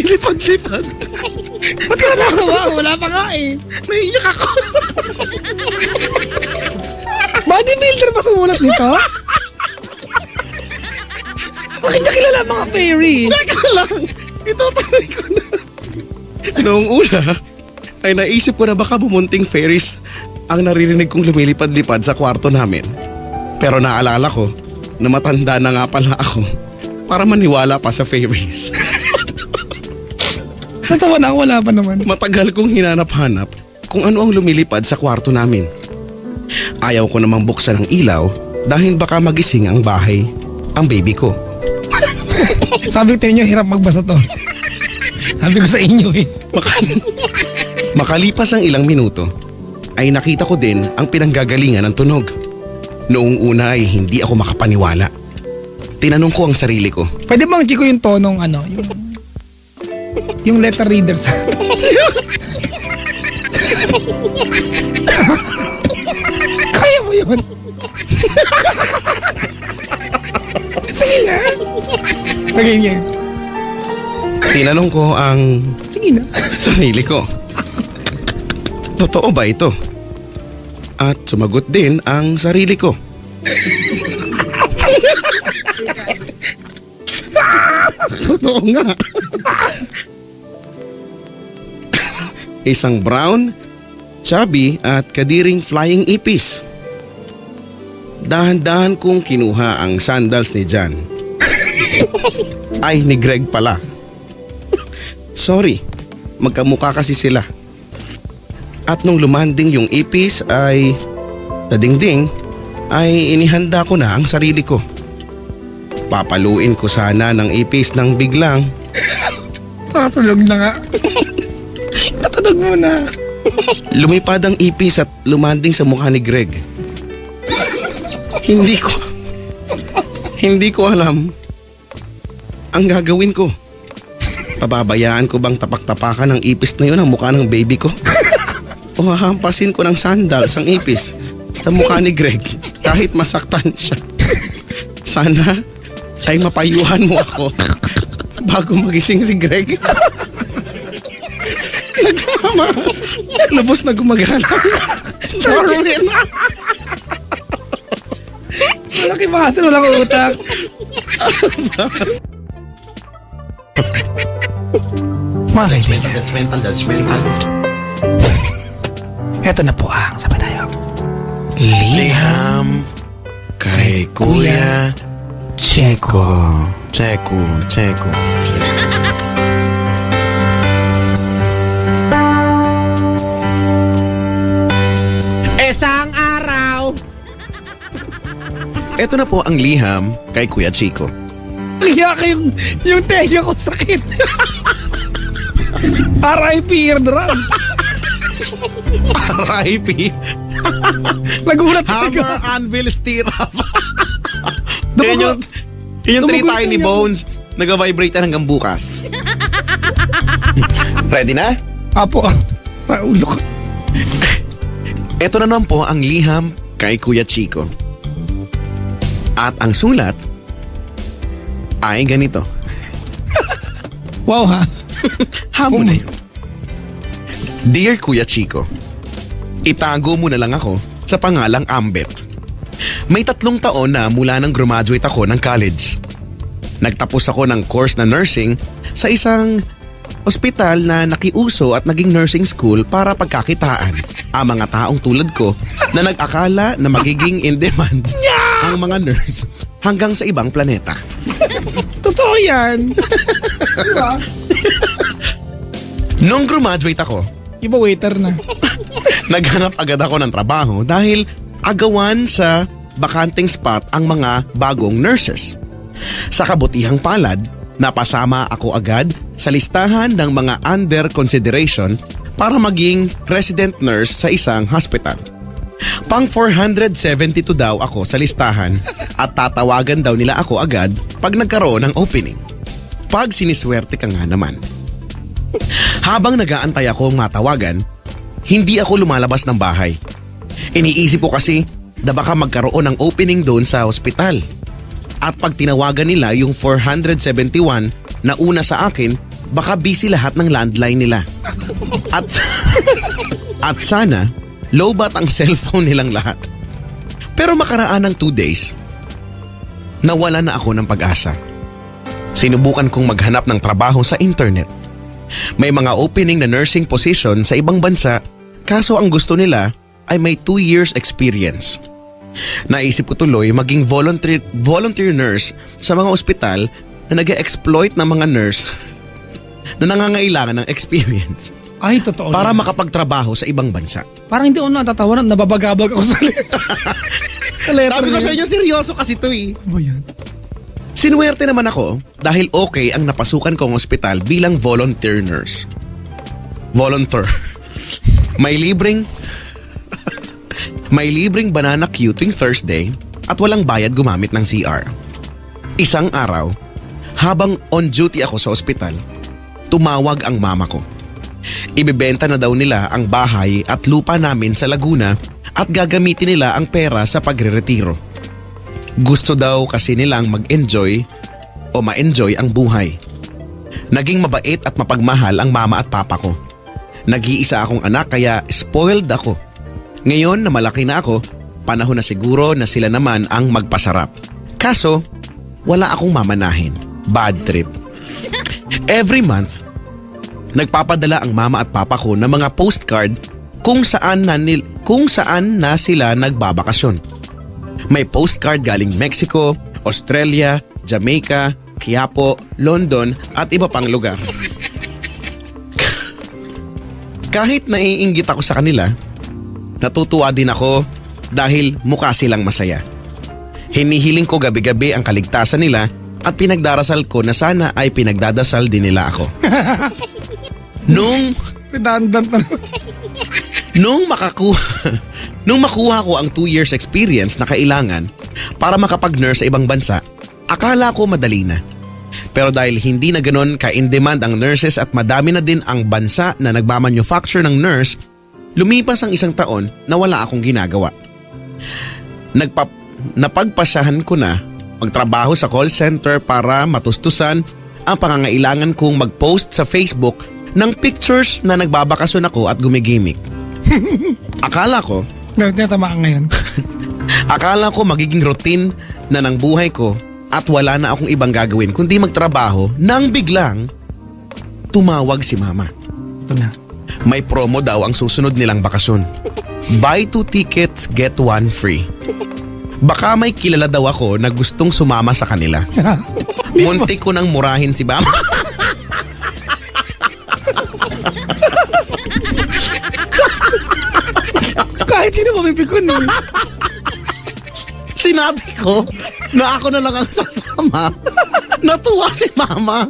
Lipad-lipad. Ba't ka na nawa? Wala pa nga eh. Naiiyak ako. Bodybuilder pa sumulat nito? Bakit niya kilala mga fairy? Teka lang. Itutuloy ko na. Noong una, ay naisip ko na baka bumunting fairies ang naririnig kong lumilipad-lipad sa kwarto namin. Pero naalala ko na matanda na nga pala ako para maniwala pa sa fairies. Natawa na ako, wala pa naman. Matagal kong hinanap-hanap kung ano ang lumilipad sa kwarto namin. Ayaw ko namang buksan ang ilaw dahil baka magising ang bahay ang baby ko. Sabi ko inyo, hirap magbasa to. Sabi ko sa inyo eh. Makalipas ang ilang minuto, ay nakita ko din ang pinanggagalingan ng tunog. Noong una ay hindi ako makapaniwala. Tinanong ko ang sarili ko. Pwede bang Chico yung tonong yung Yung letter readers. Kaya mo yun. Sige na. Naging. Tinanong ko ang Sige na. sarili ko. Totoo ba ito? At sumagot din ang sarili ko. Totoo nga. Isang brown, chubby at kadiring flying ipis. Dahan-dahan kong kinuha ang sandals ni Jan. Ay, ni Greg pala. Sorry, magkamukha kasi sila. At nung lumanding yung ipis ay tadingding, ay inihanda ko na ang sarili ko. Papaluin ko sana ng ipis nang biglang Natulog na nga. Natulog mo na. lumipad ang ipis at lumanding sa mukha ni Greg. Hindi ko alam ang gagawin ko. Pababayaan ko bang tapak-tapakan ng ipis na yun ang mukha ng baby ko? O hahampasin ko ng sandals ang ipis sa mukha ni Greg kahit masaktan siya? Sana ay mapayuhan mo ako bago magising si Greg. Nagmama, lubos na gumagana. Darwin. Malaki bahasan, walang utak. Mga kaibigan, Judgmental. eto na po ang sabi tayo. Liham Kay Kuya Checo. Checo. Isang araw. Ito na po ang liham kay Kuya Chico. Liya ka yung tenga ko sakit. R.I.P. eardrum. R.I.P. Nagulat Hammer, talaga. anvil, stirrup. Yun yung three Dumugot tiny na bones. Nag-vibrate na hanggang bukas. Ready na? Apo, paulo ka. Ito na naman po ang liham kay Kuya Chico. At ang sulat ay ganito. Wow ha. Hamon na yun. Dear Kuya Chico, itago mo na lang ako sa pangalang Ambet. May 3 taon na mula nang graduate ako ng college. Nagtapos ako ng course na nursing sa isang ospital na nakiuso at naging nursing school para pagkakitaan ang mga taong tulad ko na nag-akala na magiging in demand ang mga nurse hanggang sa ibang planeta. Totoo yan. Diba? Nung graduate ako, Iba waiter na. naghanap agad ako ng trabaho dahil agawan sa bakanting spot ang mga bagong nurses. Sa kabutihang palad, napasama ako agad sa listahan ng mga under consideration para maging resident nurse sa isang hospital. Pang 472 daw ako sa listahan at tatawagan daw nila ako agad pag nagkaroon ng opening. Pag siniswerte ka nga naman. Habang nag-aantay akong matawagan, hindi ako lumalabas ng bahay. Iniisip ko kasi na baka magkaroon ng opening doon sa ospital. At pag tinawagan nila yung 471 na una sa akin, baka busy lahat ng landline nila. At sana, lowbat ang cellphone nilang lahat. Pero makaraan ng 2 days, nawala na ako ng pag-asa. Sinubukan kong maghanap ng trabaho sa internet. May mga opening na nursing position sa ibang bansa, kaso ang gusto nila ay may 2 years experience. Naisip ko tuloy maging volunteer nurse sa mga ospital na nag-exploit ng mga nurse na nangangailangan ng experience Ay, totoo para yan. makapagtrabaho sa ibang bansa. Parang hindi ako natatawa na nababagabag ako sa letter. Sabi ko sa inyo, seryoso kasi to eh. Ano ba yan? Sinuwerte naman ako dahil okay ang napasukan kong ospital bilang volunteer nurse. Volunteer. May libreng banana queue tuwing Thursday at walang bayad gumamit ng CR. Isang araw, habang on duty ako sa ospital, tumawag ang mama ko. Ibebenta na daw nila ang bahay at lupa namin sa Laguna at gagamitin nila ang pera sa pagre-retiro. Gusto daw kasi nilang mag-enjoy o ma-enjoy ang buhay. Naging mabait at mapagmahal ang mama at papa ko. Nag-iisa akong anak kaya spoiled ako. Ngayon na malaki na ako, panahon na siguro na sila naman ang magpasarap. Kaso, wala akong mamanahin. Bad trip. Every month, nagpapadala ang mama at papa ko ng mga postcard kung saan na sila nagbabakasyon. May postcard galing Mexico, Australia, Jamaica, Quiapo, London at iba pang lugar. Kahit naiinggit ako sa kanila, natutuwa din ako dahil mukha silang masaya. Hinihiling ko gabi-gabi ang kaligtasan nila at pinagdarasal ko na sana ay pinagdadasal din nila ako. Redundant na. Nung makuha ko ang 2 years experience na kailangan para makapag-nurse sa ibang bansa, akala ko madali na. Pero dahil hindi na ganon ka-in-demand ang nurses at madami na din ang bansa na nagmamanufacture ng nurse, lumipas ang 1 taon na wala akong ginagawa. Napagpasyahan ko na magtrabaho sa call center para matustusan ang pangangailangan kong mag-post sa Facebook ng pictures na nagbabakasyon ako at gumigimik. Akala ko magiging routine na ng buhay ko at wala na akong ibang gagawin kundi magtrabaho nang biglang tumawag si mama. Ito na. May promo daw ang susunod nilang bakasyon. Buy 2 tickets, get 1 free. Baka may kilala daw ako na gustong sumama sa kanila. Muntik ko nang murahin si mama. Kahit hindi mo mapipikon eh. Sinabi ko na ako na lang ang sasama. Natuwa si mama.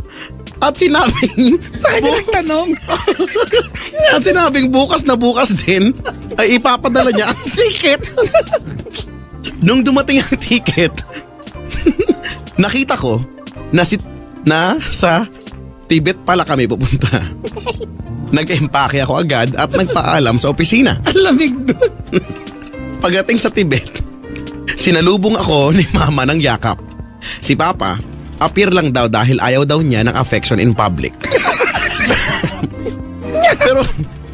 At sinabing Sa kanya nagtanong. At sinabing bukas na bukas din ay ipapadala niya ang ticket. Nung dumating ang ticket, nakita ko na sa Tibet pala kami pupunta. Nag-empake ako agad at nagpaalam sa opisina. Ang lamig doon. Pagdating sa Tibet, sinalubong ako ni mama ng yakap. Si papa, appear lang daw dahil ayaw daw niya ng affection in public.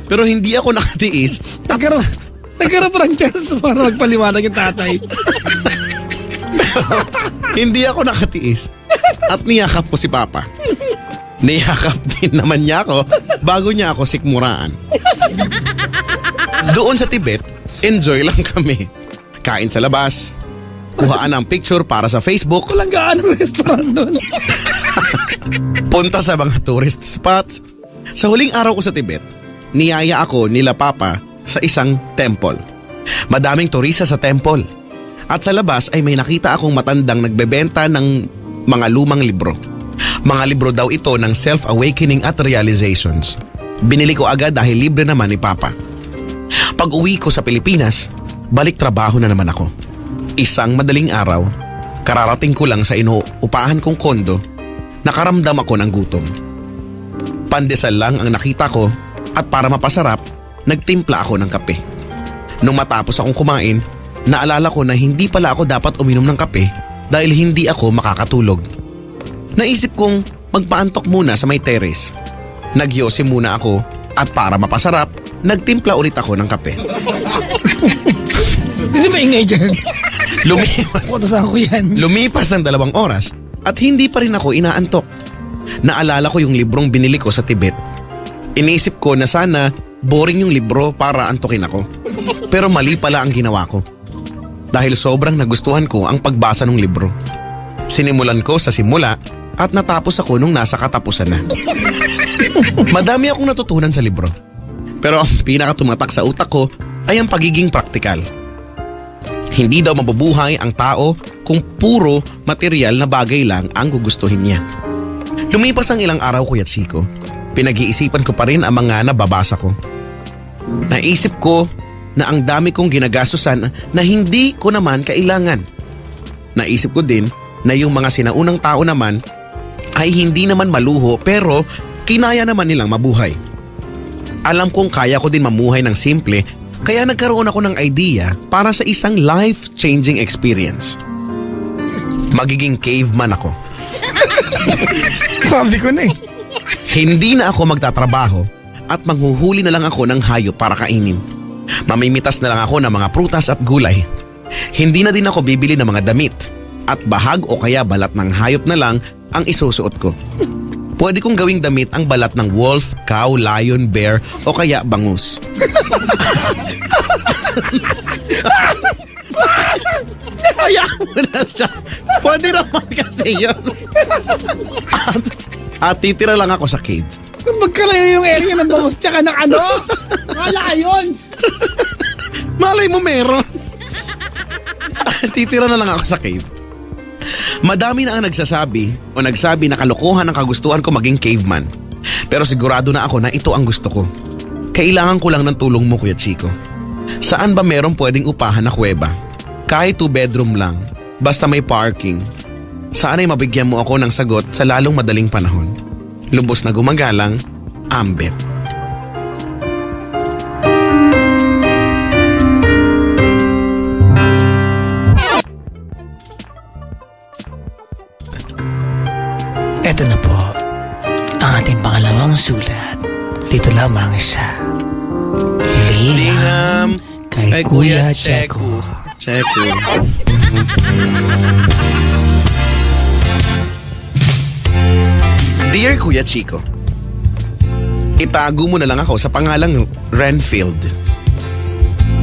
pero hindi ako nakatiis. Nagkaroon pa ng chance para magpaliwanag yung tatay. Hindi ako nakatiis at niyakap ko si papa. Niyakap din naman niya ako bago niya ako sikmuraan. Doon sa Tibet, enjoy lang kami. Kain sa labas, kuhaan ng picture para sa Facebook. Walang gaano restaurant doon. Punta sa mga tourist spots. Sa huling araw ko sa Tibet, niyaya ako nila papa sa isang temple. Madaming turista sa temple. At sa labas ay may nakita akong matandang nagbebenta ng mga lumang libro. Mga libro daw ito ng self-awakening at realizations. Binili ko agad dahil libre naman ni papa. Pag uwi ko sa Pilipinas, balik trabaho na naman ako. Isang madaling araw, kararating ko lang sa inuupahan kong kondo, nakaramdam ako ng gutom. Pandesal lang ang nakita ko at para mapasarap, nagtimpla ako ng kape. Nung matapos akong kumain, naalala ko na hindi pala ako dapat uminom ng kape dahil hindi ako makakatulog. Naisip kong magpaantok muna sa may terrace. Nagyose muna ako at para mapasarap, nagtimpla ulit ako ng kape. Hindi ba ingay dyan? Lumipas ang 2 oras at hindi pa rin ako inaantok. Naalala ko yung librong binili ko sa Tibet. Iniisip ko na sana boring yung libro para antukin ako. Pero mali pala ang ginawa ko. Dahil sobrang nagustuhan ko ang pagbasa ng libro. Sinimulan ko sa simula at natapos ako nung nasa katapusan na. Madami akong natutunan sa libro. Pero ang pinakatumatak sa utak ko ay ang pagiging praktikal. Hindi daw mabubuhay ang tao kung puro material na bagay lang ang gugustuhin niya. Lumipas ang ilang araw, Kuya Chico. Pinag-iisipan ko pa rin ang mga nababasa ko. Naisip ko na ang dami kong ginagastusan na hindi ko naman kailangan. Naisip ko din na yung mga sinaunang tao naman ay hindi naman maluho pero Kinaya naman nilang mabuhay. Alam kong kaya ko din mamuhay ng simple, kaya nagkaroon ako ng idea para sa isang life-changing experience. Magiging caveman ako. Sabi ko na eh. Hindi na ako magtatrabaho at manghuhuli na lang ako ng hayop para kainin. Mamimitas na lang ako ng mga prutas at gulay. Hindi na din ako bibili ng mga damit at bahag o kaya balat ng hayop na lang ang isusuot ko. Pwede kong gawing damit ang balat ng wolf, cow, lion, bear o kaya bangus. Kaya mo na siya. Pwede naman kasi yun. At titira lang ako sa cave. Magkalayo yung area ng bangus tsaka ng ano? Mga lions! Malay mo meron. Titira na lang ako sa cave. Madami na ang nagsasabi na kalokohan ang kagustuhan ko maging caveman. Pero sigurado na ako na ito ang gusto ko. Kailangan ko lang ng tulong mo, Kuya Chico. Saan ba meron pwedeng upahan na kuweba? Kahit 2-bedroom lang, basta may parking. Saan ay mabigyan mo ako ng sagot sa lalong madaling panahon? Lubos na gumagalang, Ambet. Eto na po ang ating pangalawang sulat. Dito lamang siya. Liham kay Kuya Checo. Dear Kuya Chico, itago mo na lang ako sa pangalang Renfield.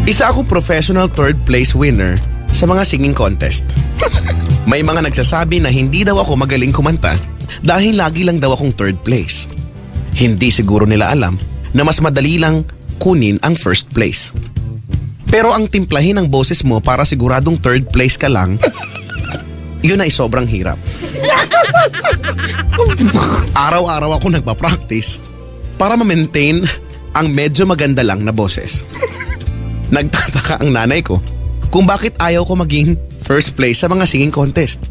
Isa akong professional third place winner sa mga singing contest. May mga nagsasabi na hindi daw ako magaling kumanta dahil lagi lang daw akong third place. Hindi siguro nila alam na mas madali lang kunin ang first place. Pero ang timplahin ng boses mo para siguradong third place ka lang, yun ay sobrang hirap. Araw-araw ako nagpa-practice para ma-maintain ang medyo maganda lang na boses. Nagtataka ang nanay ko kung bakit ayaw ko maging first place sa mga singing contest.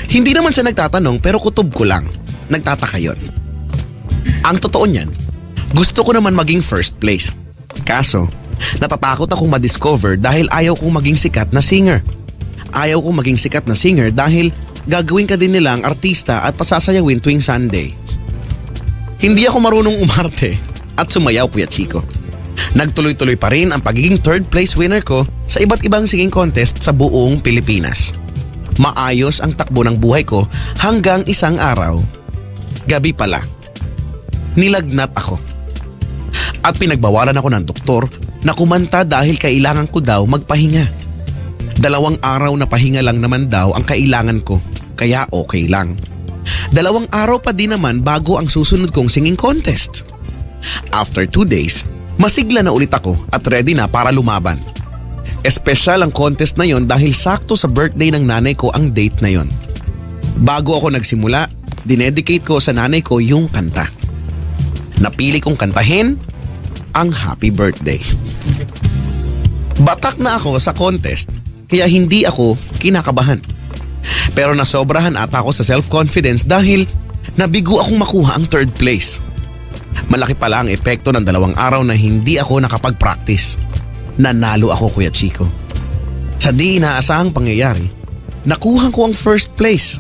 Hindi naman siya nagtatanong pero kutob ko lang. Nagtataka yon. Ang totoo niyan, gusto ko naman maging first place. Kaso, natatakot akong ma-discover dahil ayaw kong maging sikat na singer. Ayaw kong maging sikat na singer dahil gagawin ka din nilang artista at pasasayawin tuwing Sunday. Hindi ako marunong umarte at sumayaw, Kuya Chico. Nagtuloy-tuloy pa rin ang pagiging third place winner ko sa iba't ibang singing contest sa buong Pilipinas. Maayos ang takbo ng buhay ko hanggang isang araw, gabi pala, nilagnat ako. At pinagbawalan ako ng doktor na kumanta dahil kailangan ko daw magpahinga. 2 araw na pahinga lang naman daw ang kailangan ko, kaya okay lang. 2 araw pa din naman bago ang susunod kong singing contest. After 2 days, masigla na ulit ako at ready na para lumaban. Espesyal ang contest na yon dahil sakto sa birthday ng nanay ko ang date na yon. Bago ako nagsimula, dinedicate ko sa nanay ko yung kanta. Napili kong kantahin ang Happy Birthday. Batak na ako sa contest, kaya hindi ako kinakabahan. Pero nasobrahan ata ako sa self-confidence dahil nabigo akong makuha ang third place. Malaki pala ang epekto ng 2 araw na hindi ako nakapag-practice. Nanalo ako, Kuya Chico. Sa di inaasahang pangyayari, nakuha ko ang first place.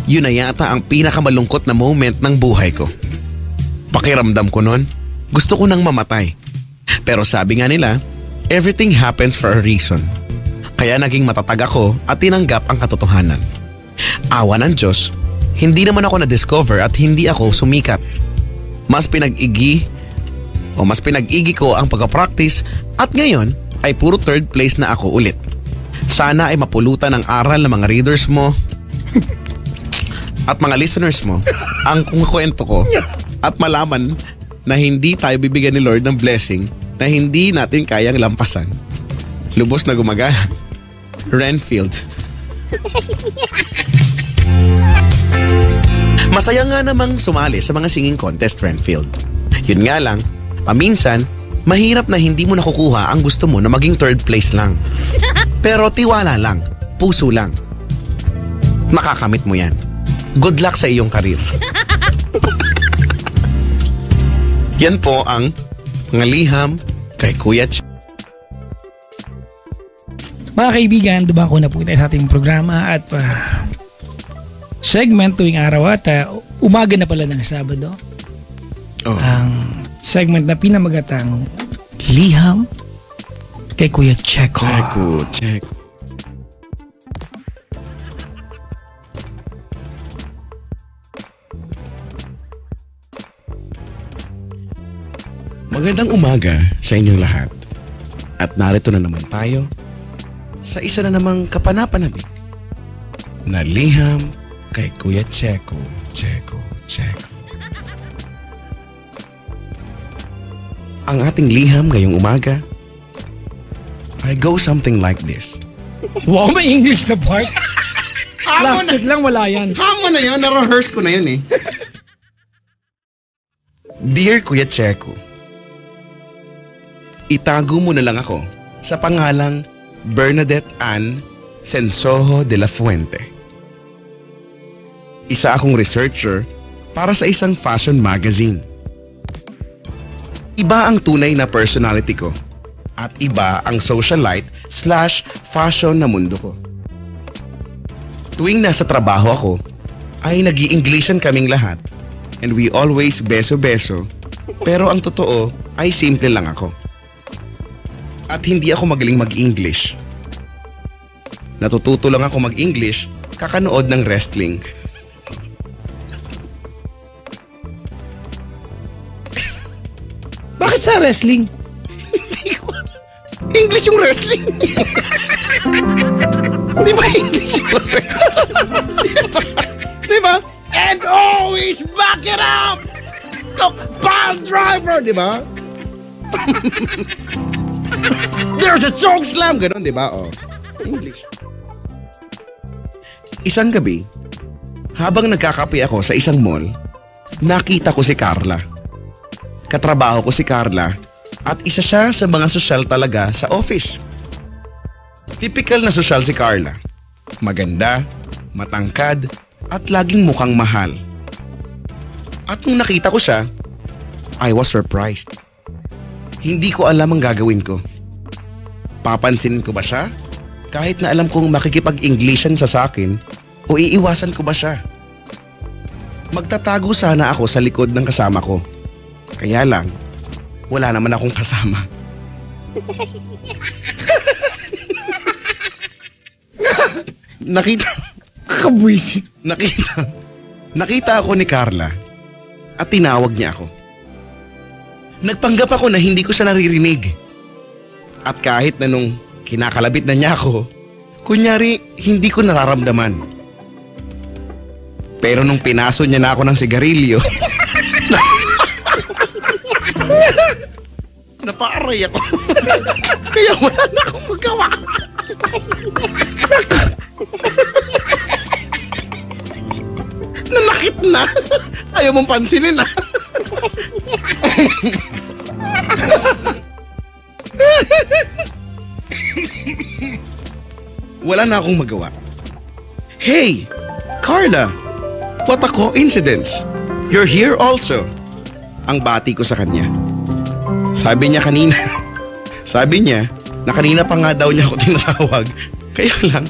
Yun na yata ang pinakamalungkot na moment ng buhay ko. Pakiramdam ko nun, gusto ko nang mamatay. Pero sabi nga nila, everything happens for a reason. Kaya naging matatag ako at tinanggap ang katotohanan. Awa ng Diyos, hindi naman ako na-discover at hindi ako sumikat. Mas pinag-igi ko ang pagka-practice at ngayon ay puro third place na ako ulit. Sana ay mapulutan ng aral ng mga readers mo at mga listeners mo ang kwento ko at malaman na hindi tayo bibigyan ni Lord ng blessing na hindi natin kayang lampasan. Lubos na gumagana. Renfield. Masaya nga namang sumali sa mga singing contest, Renfield. Yun nga lang, paminsan, mahirap na hindi mo nakukuha ang gusto mo na maging third place lang. Pero tiwala lang, puso lang. Makakamit mo yan. Good luck sa iyong karir. Yan po ang ngaliham kay Kuya Ch. Mga kaibigan, dumako na po tayo sa ating programa at segment tuwing araw at umaga na pala ng Sabado. Oh. Ang segment na pinamagatang Liham kay Kuya Checo. Check. Magandang umaga sa inyong lahat. At narito na naman tayo sa isa na namang kapanapanabik na liham kay Kuya Checo. Ang ating liham ngayong umaga ay go something like this. Wow, may English na part. Plastic lang, wala yan. Hamo na yan, na-rehearse ko na yan eh. Dear Kuya Checo, itago mo na lang ako sa pangalang Bernadette Ann Sensoho de la Fuente. Isa akong researcher para sa isang fashion magazine. Iba ang tunay na personality ko at iba ang socialite/fashion na mundo ko. Tuwing nasa trabaho ako, ay nag-i-Englishan kaming lahat and we always beso-beso, pero ang totoo ay simple lang ako. At hindi ako magaling mag-English. Natututo lang ako mag-English kakanood ng wrestling. Bakit sa wrestling? English yung wrestling. Di ba English yung wrestling? Di ba? And always back it up! Look, pile driver! Di ba? There's a choke slam! Ganon, di ba? Oh. English. Isang gabi, habang nagkakape ako sa isang mall, nakita ko si Carla. Katrabaho ko si Carla at isa siya sa mga sosyal talaga sa office. Typical na sosyal si Carla. Maganda, matangkad, at laging mukhang mahal. At nung nakita ko siya, I was surprised. Hindi ko alam ang gagawin ko. Papansinin ko ba siya? Kahit na alam kong makikipag-Englishan sa akin, o iiwasan ko ba siya? Magtatago sana ako sa likod ng kasama ko. Kaya lang, wala naman akong kasama. Kabwisit. Nakita ako ni Carla at tinawag niya ako. Nagpanggap ako na hindi ko siya naririnig. At kahit na nung kinakalabit na niya ako, kunyari hindi ko nararamdaman. Pero nung pinaso niya na ako ng sigarilyo, napaaray ako. Kaya wala na akong magawa. Nanakit na. Ayaw mong pansinin na. Wala na akong magawa. Hey, Carla, what a coincidence. You're here also. Ang bati ko sa kanya. Sabi niya na kanina pa nga daw niya ako tinatawag. Kaya lang,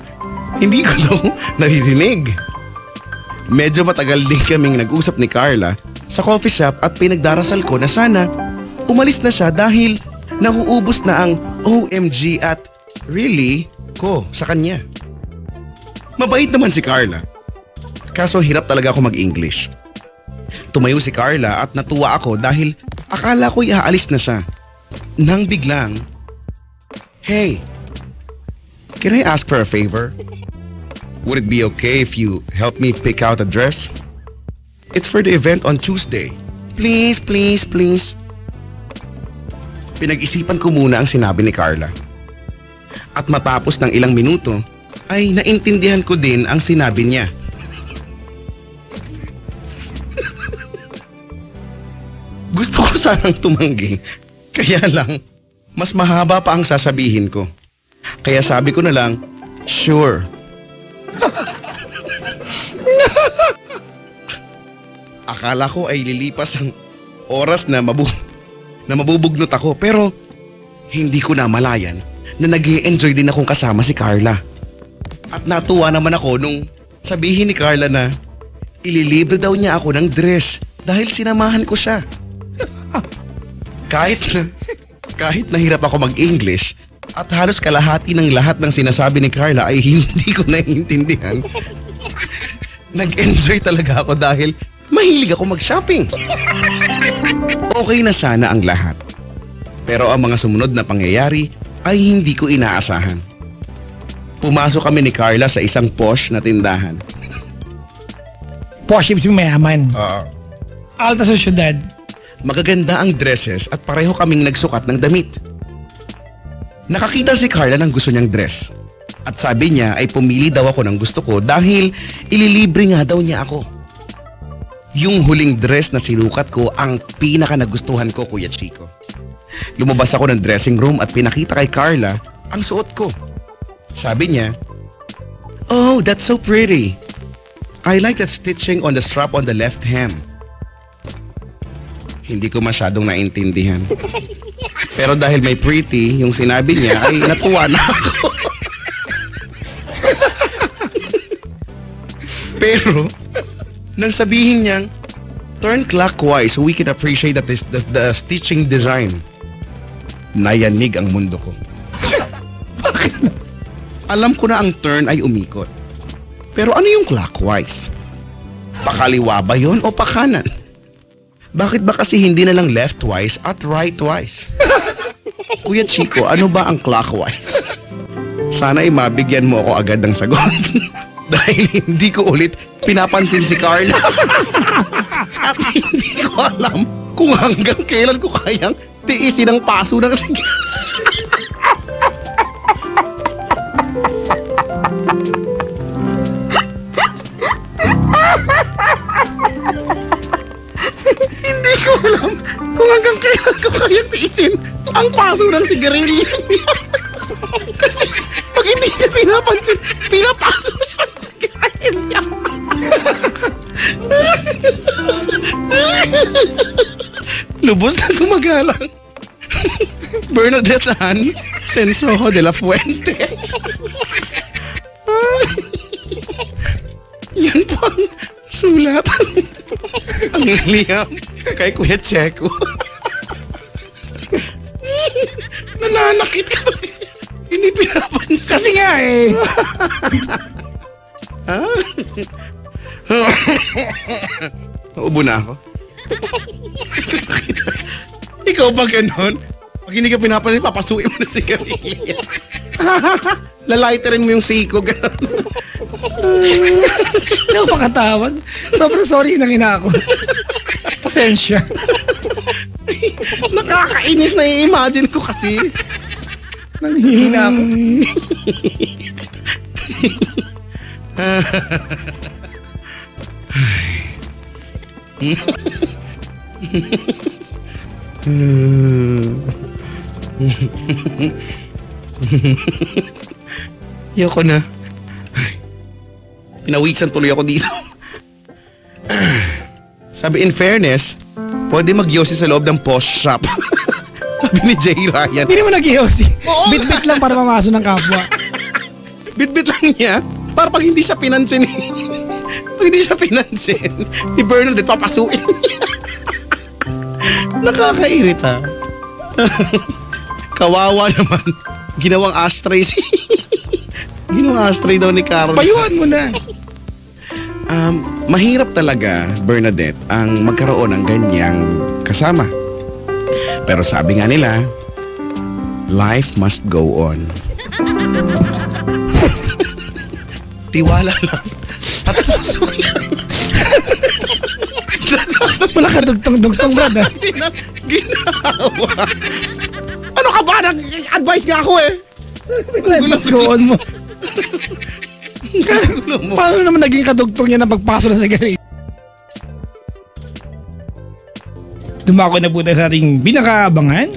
hindi ko daw naririnig. Medyo matagal din kaming nag-usap ni Carla sa coffee shop at pinagdarasal ko na sana umalis na siya dahil nauubos na ang OMG at really ko sa kanya. Mabait naman si Carla. Kaso hirap talaga ako mag-English. Tumayo si Carla at natuwa ako dahil akala ko iaalis na siya. Nang biglang, "Hey, can I ask for a favor? Would it be okay if you help me pick out a dress? It's for the event on Tuesday. Please, please, please." Pinag-isipan ko muna ang sinabi ni Carla. At matapos ng ilang minuto, ay naintindihan ko din ang sinabi niya. Gusto ko sanang tumanggi, kaya lang, mas mahaba pa ang sasabihin ko. Kaya sabi ko na lang, sure. Akala ko ay lilipas ang oras na mabubugnot ako, pero hindi ko namalayan na nag-i-enjoy din akong kasama si Carla. At natuwa naman ako nung sabihin ni Carla na ililibre daw niya ako ng dress dahil sinamahan ko siya. Kahit nahirap ako mag-English at halos kalahati ng lahat ng sinasabi ni Carla ay hindi ko naiintindihan, nag-enjoy talaga ako dahil mahilig ako mag-shopping. Okay na sana ang lahat. Pero ang mga sumunod na pangyayari ay hindi ko inaasahan. Pumasok kami ni Carla sa isang posh na tindahan. Posh, ibig mayaman. Alta sa syudad. Magaganda ang dresses at pareho kaming nagsukat ng damit. Nakakita si Carla ng gusto niyang dress. At sabi niya ay pumili daw ako ng gusto ko dahil ililibre nga daw niya ako. Yung huling dress na sinukat ko ang pinaka nagustuhan ko, Kuya Chico. Lumabas ako ng dressing room at pinakita kay Carla ang suot ko. Sabi niya, "Oh, that's so pretty. I like that stitching on the strap on the left hem." Hindi ko masyadong naintindihan. Pero dahil may pretty, yung sinabi niya ay natuwa na ako. Pero, nang sabihin niyang, "Turn clockwise so we can appreciate the stitching design," nayanig ang mundo ko. Bakit? Alam ko na ang turn ay umikot. Pero ano yung clockwise? Pakaliwa ba yun o pakanan? Bakit ba kasi hindi na lang leftwise at rightwise? Kuya Chico, ano ba ang clockwise? Sana ay mabigyan mo ako agad ng sagot. Dahil hindi ko ulit pinapansin si Carla. At hindi ko alam kung hanggang kailan ko kayang tiisin ang paso ng sige. Hindi ko alam kung hanggang kailan ko kayang tiisin ang paso ng sigarilyo. Kasi pag hindi niya pinapansin, pinapaso siya ng sigarilyo. Lubos na gumagalang. Bernadette Ann Sensoho de la Fuente. Yan po ang sulat. Ang liyam kay Kuya Checo. Nananakit ka. Hindi pinapansin. Kasi nga eh. Naubo na ako. Ikaw ba ganon? Pag hindi ka pinapansin, papasuin mo na sigarilyo. Lalightarin mo yung siko, ganon. Hindi ako pakatawag. Sobrang sorry nang ina ako. Pasensya. Nakakainis na i-imagine ko kasi. Nanghihina ako. Ayoko na. Pinawisan tuloy ako dito. Sabi, in fairness, pwede mag-yosi sa loob ng posh shop. Sabi ni Jay Ryan. Hindi naman nag-yosi. Bit-bit lang para mamaso ng kapwa. Bit-bit lang niya. Para pag hindi siya pinansin pag hindi siya pinansin ni Bernadette, papasuin niya. Nakakairita. Kawawa naman. Ginawang ashtray Ginawang ashtray daw ni Carla. Payuhan mo na. Mahirap talaga, Bernadette, ang magkaroon ng ganyang kasama. Pero sabi nga nila, life must go on. Tiwala lang at puso lang. Wala ka dugtong-dugtong, Brad. Ginawa. Ano ka ba? Nag-advise nga ako eh. Let's go on mo. Paano naman naging kadugtong niya na pagpaso na sa sigarilyo? Dumako na po tayo sa ating pinakaabangan.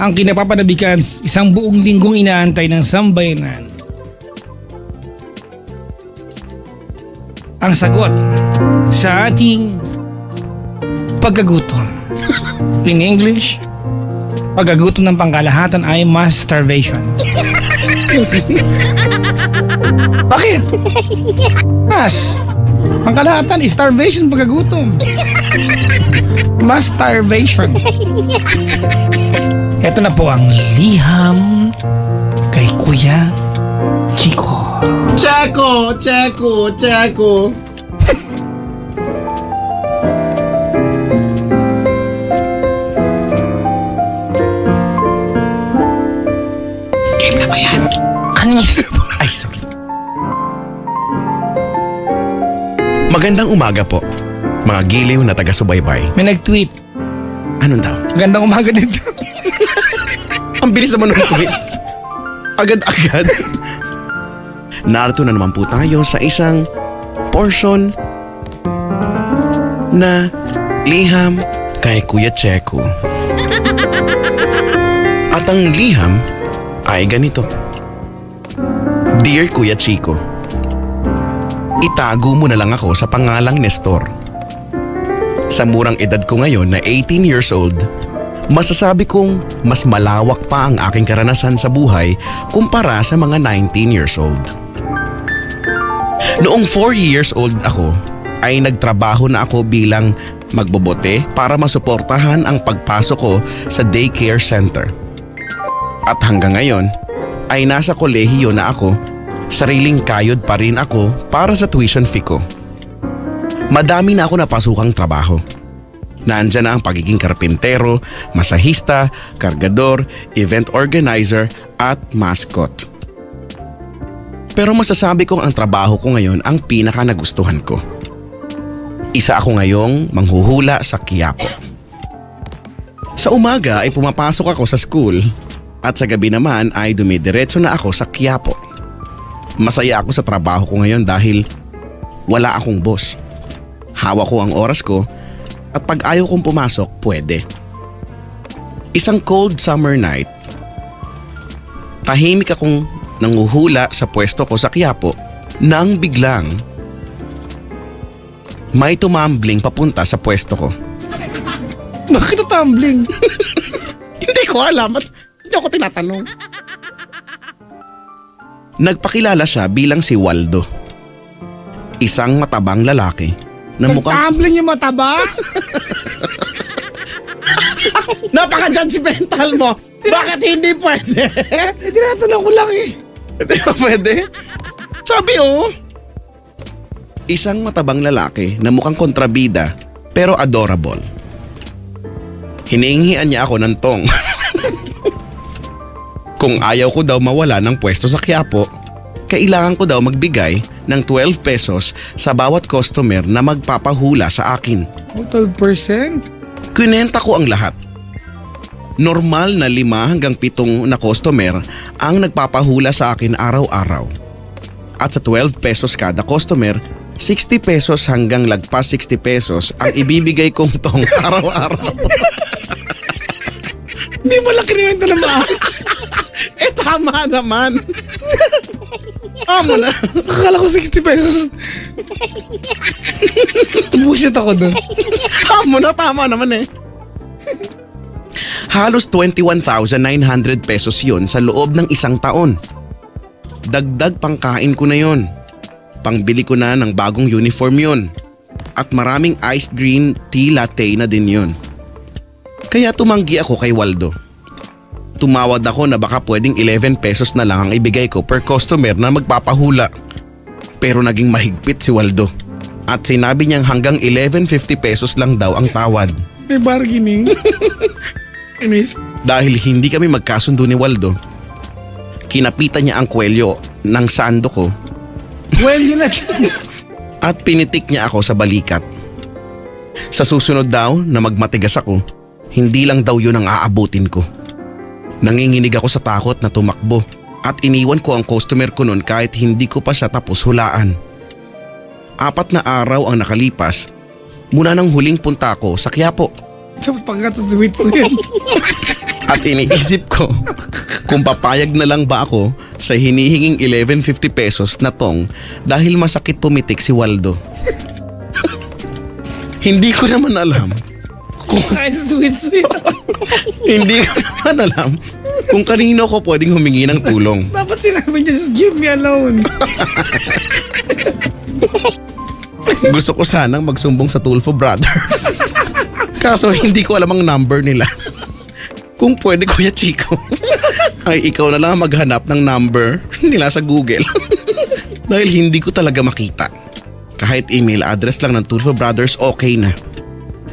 Ang kinapapanabikan, isang buong linggong inaantay ng sambayanan. Ang sagot sa ating pagkagutom. In English, pagkagutom ng pangkalahatan ay mass starvation. Bakit? Mass. Pangkalahatan is starvation pagkagutom. Mass starvation. Ito na po ang liham kay Kuya Chico. Checo! Game na ba yan? Ay, sorry. Magandang umaga po, mga giliw na taga-subaybay. May nag-tweet. Anong daw? Gandang umaga dito. Ang bilis naman ng tweet. Agad-agad. Narito na naman po tayo sa isang portion na liham kay Kuya Checo. At ang liham ay ganito. Dear Kuya Chico, itago mo na lang ako sa pangalang Nestor. Sa murang edad ko ngayon na 18 years old, masasabi kong mas malawak pa ang aking karanasan sa buhay kumpara sa mga 19 years old. Noong 4 years old ako, ay nagtrabaho na ako bilang magbobote para masuportahan ang pagpasok ko sa daycare center. At hanggang ngayon, ay nasa kolehiyo na ako, sariling kayod pa rin ako para sa tuition fee ko. Madami na ako napasukang trabaho. Nandyan na ang pagiging karpintero, masahista, kargador, event organizer at mascot. Pero masasabi kong ang trabaho ko ngayon ang pinaka nagustuhan ko. Isa ako ngayong manghuhula sa Quiapo. Sa umaga ay pumapasok ako sa school at sa gabi naman ay dumidiretso na ako sa Quiapo. Masaya ako sa trabaho ko ngayon dahil wala akong boss. Hawak ko ang oras ko at pag ayaw kong pumasok, pwede. Isang cold summer night, tahimik akong nanguhula sa pwesto ko sa Quiapo nang biglang may tumambling papunta sa pwesto ko. Bakit tumbling? Hindi ko alam at hindi ako tinatanong. Nagpakilala siya bilang si Waldo. Isang matabang lalaki na mukhang... Tumbling yung mataba? Napaka-judgmental mo! Bakit hindi pwede? Tinatanong ko lang eh. Hindi ba pwede? Sabi isang matabang lalaki na mukhang kontrabida pero adorable. Hinihingian niya ako ng tong. Kung ayaw ko daw mawala ng pwesto sa Quiapo, kailangan ko daw magbigay ng 12 pesos sa bawat customer na magpapahula sa akin. 12%? Kinenta ko ang lahat. Normal na 5 hanggang 7 na customer ang nagpapahula sa akin araw-araw. At sa 12 pesos kada customer, 60 pesos hanggang lagpas 60 pesos ang ibibigay kong tong araw-araw. Hindi mo lang kinimenta naman. Tama naman. Tama na. Akala ko 60 pesos. Bullshit ako dun. Tama naman eh. Halos 21,900 pesos yun sa loob ng isang taon. Dagdag pangkain ko na yun. Pangbili ko na ng bagong uniform yun. At maraming iced green tea latte na din yun. Kaya tumanggi ako kay Waldo. Tumawad ako na baka pwedeng 11 pesos na lang ang ibigay ko per customer na magpapahula. Pero naging mahigpit si Waldo. At sinabi niyang hanggang 11.50 pesos lang daw ang tawad. May bargaining. Inis. Dahil hindi kami magkasundo ni Waldo, kinapitan niya ang kwelyo ng sando ko. Well, yun na. At pinitik niya ako sa balikat. Sa susunod daw na magmatigas ako, hindi lang daw yun ang aabutin ko. Nanginginig ako sa takot na tumakbo at iniwan ko ang customer ko noon kahit hindi ko pa siya tapos hulaan. 4 na araw ang nakalipas mula nang huling punta ko sa Quiapo. Pagkatasweets yun. At iniisip ko kung papayag na lang ba ako sa hinihinging 11.50 pesos na tong dahil masakit pumitik si Waldo. Hindi ko naman alam Kaya sa sweet. Hindi ko naman alam kung kanino ko pwedeng humingi ng tulong. Dapat sinabi niya, just give me alone. Gusto ko sanang magsumbong sa Tulfo Brothers. Kaso hindi ko alam ang number nila. Kung pwede, Kuya Chico, ay ikaw na lang maghanap ng number nila sa Google. Dahil hindi ko talaga makita. Kahit email address lang ng Tulfo Brothers, okay na.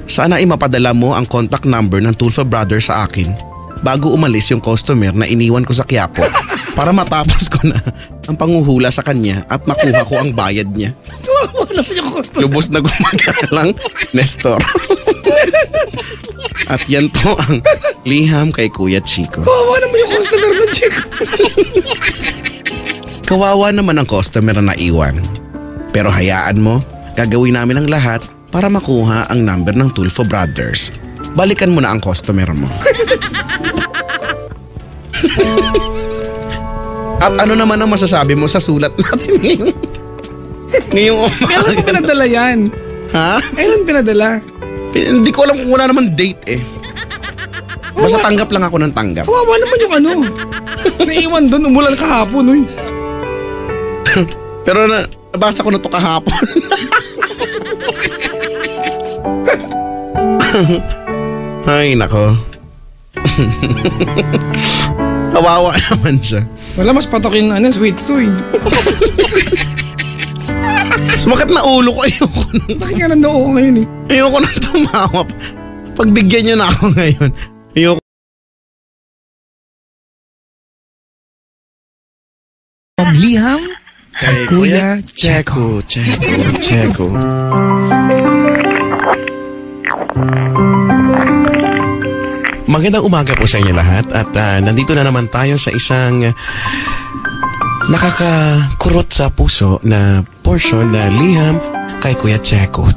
Sana ay mapadala mo ang contact number ng Tulfo Brothers sa akin bago umalis yung customer na iniwan ko sa Quiapo para matapos ko na ang panguhula sa kanya at makuha ko ang bayad niya. Lubos na gumagalang, Nestor. At yan po ang liham kay Kuya Chico. Kawawa naman yung customer na Chico. Kawawa naman ang customer na naiwan. Pero hayaan mo, gagawin namin ang lahat para makuha ang number ng Tulfo Brothers. Balikan mo na ang customer mo. At ano naman ang masasabi mo sa sulat natin ngayong umaga? Kailan mo pinadala yan? Ha? Kailan pinadala? Hindi ko alam kung wala naman date eh. Basta tanggap lang ako ng tanggap. Kawawa naman yung ano. Naiwan doon, umulan kahapon. Uy. Pero nabasa ko na to kahapon. Ay, nako. Kawawa naman siya. Wala, mas patokin na sweet soy. Sumakit na ulo ko. Ayoko nang... Sakit nga ng noo ko ngayon eh. Ayoko nang tumawa. Pagbigyan niyo na ako ngayon. Ayoko. Pagliham kay Kuya Checo. Magandang umaga po sa inyo lahat at nandito na naman tayo sa isang nakakakurot sa puso na portion na liham kay Kuya Checo.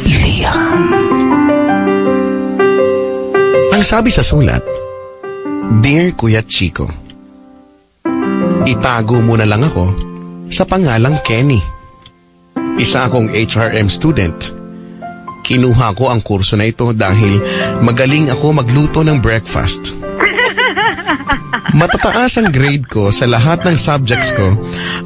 Liham. Ang sabi sa sulat, Dear Kuya Chico, itago mo na lang ako sa pangalang Kenny. Isa akong HRM student. Kinuha ko ang kurso na ito dahil magaling ako magluto ng breakfast. Matataas ang grade ko sa lahat ng subjects ko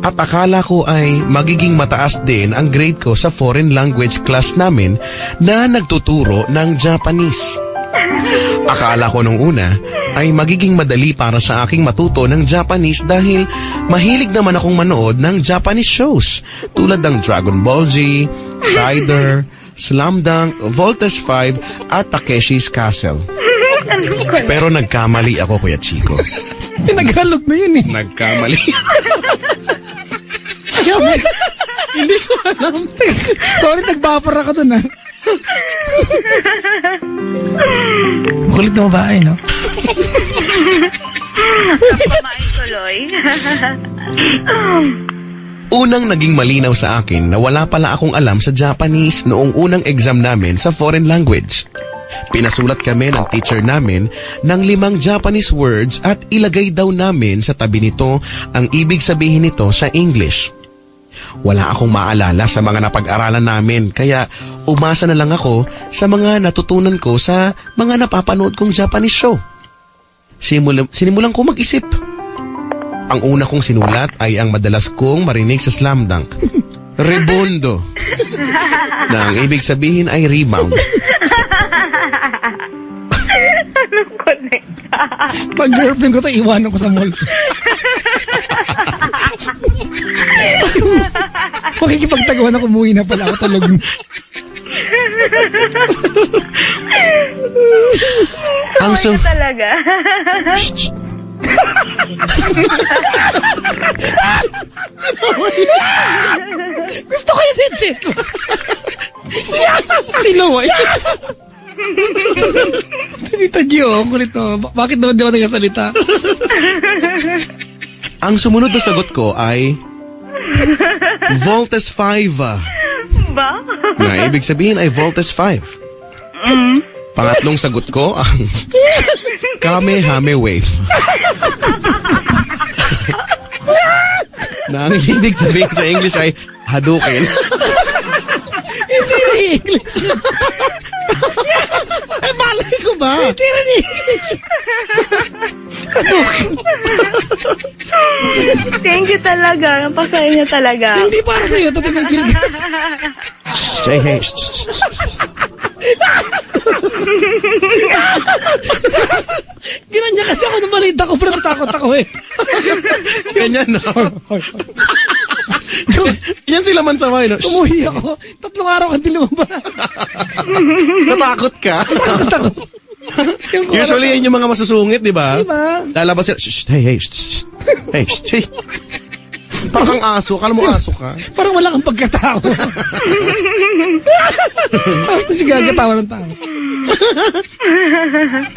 at akala ko ay magiging mataas din ang grade ko sa foreign language class namin na nagtuturo ng Japanese. Akala ko nung una ay magiging madali para sa aking matuto ng Japanese dahil mahilig naman akong manood ng Japanese shows tulad ng Dragon Ball Z, Shider, Slam Dunk, Voltes 5 at Takeshi's Castle. Pero nagkamali ako, Kuya Chico. Naghalog na yun eh. Nagkamali. Hindi ko alam. Sorry, nagbapar ako dun ah. Kulit na babae, no? Napamain tuloy. Unang naging malinaw sa akin na wala pala akong alam sa Japanese noong unang exam namin sa foreign language. Pinasulat kami ng teacher namin ng 5 Japanese words at ilagay daw namin sa tabi nito ang ibig sabihin nito sa English. Wala akong maalala sa mga napag-aralan namin kaya umasa na lang ako sa mga natutunan ko sa mga napapanood kong Japanese show. Sinimulan ko mag-isip. Ang una kong sinulat ay ang madalas kong marinig sa Slam Dunk. Rebondo. Na ang ibig sabihin ay rebound. Anong connect? Pag girlfriend ko to, iwanan ko sa mall. Makikipagtaguan ako, umuwi na pala ako talog. Ang talaga. Gusto ko yung sensit ko. Sinaway. Tita Gio, ang kulit mo. Bakit naman di ako nagsasalita? Ang sumunod na sagot ko ay Voltes 5. Ba? Na ibig sabihin ay Voltes 5. Pangatlong sagot ko ang Kamehame Wave. Na ang ibig sabihin sa English ay Hadouken. Hindi English. Malay ko ba? Hindi rin English. Thank you talaga. Napasaya niya talaga. Hindi para sa'yo. Ito tumigil ka. Hey. Ginanya kasi ako nung maliit ako, pero natakot ako eh. Ganyan, no? Yan sila man sa no? Umuhi ako. 3 araw hindi lumabas. Natakot ka? Natakot ako. Usually, yan yung mga masusungit, di ba? Diba? Lalabas sila, hey. Parang kang aso. Akala mo aso ka? Parang wala kang pagkatao. Tapos gagatawa ng tao.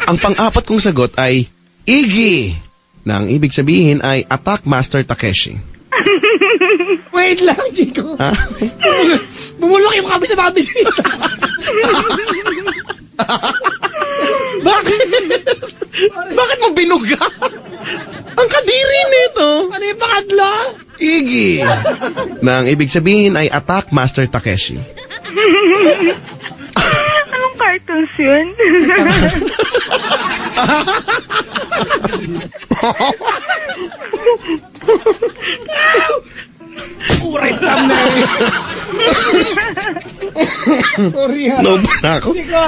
Ang pang-apat kong sagot ay Iggy, na ang ibig sabihin ay Attack Master Takeshi. Wait lang, Chico. Ha? Bumulok yung kami sa mga bisita. Bakit mo binuga? Ang kadiri nito. Ano yung pangatlo? Iggy, na ang ibig sabihin ay Attack Master Takeshi. Anong cartoons yun? Right tam na eh. Sorry ha. Naubo na ako. Hindi ka.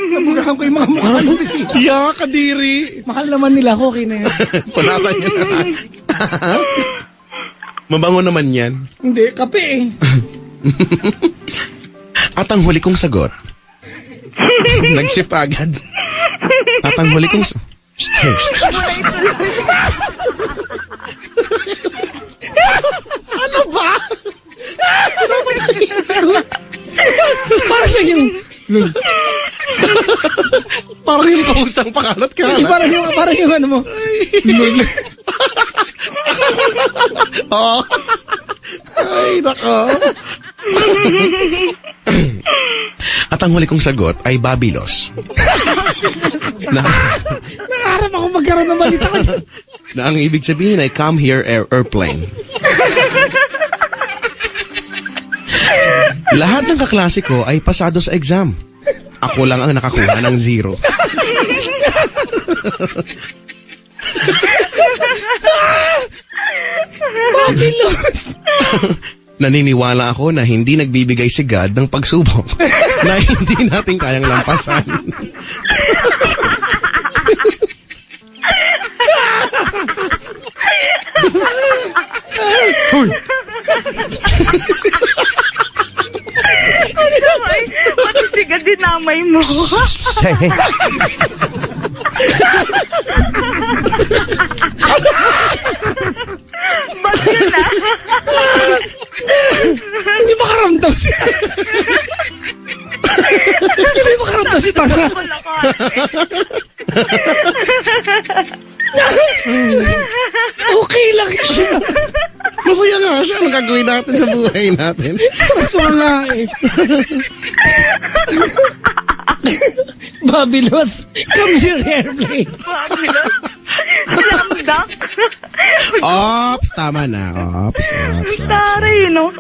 Nabugahan ko yung mga mukha ng bisita. Yeah, kadiri. Mahal naman nila ako, okay na yan. Punasan niyo na. Mabango naman yan. Hindi, kape eh. At ang huli kong sagot, nag-shift agad. At ang huli kong ano ba? Parang siya yung... Parang yung pausang pakalat ka. Parang yung ano mo. Oh. Ay, nako. At ang huli kong sagot ay Babilos. Nakaharap ako magkaroon ng balita ko. Na ang ibig sabihin ay come here airplane. Lahat ng kaklase ko ay pasado sa exam. Ako lang ang nakakuha ng 0. Babilos! Naniniwala ako na hindi nagbibigay si God ng pagsubok na hindi natin kayang lampasan. Hoy! Ay, pati siga dinamay mo. Hey. Ba't yun na? Hindi makaramdam siya. Hindi makaramdam si Tanga. Okay lang siya. Masaya nga siya. Anong gagawin natin sa buhay natin? Parang sa mga eh. Babilos, come here airplane. Babilos. Slam dunk. Ops, tama na. Ops. Taray, no?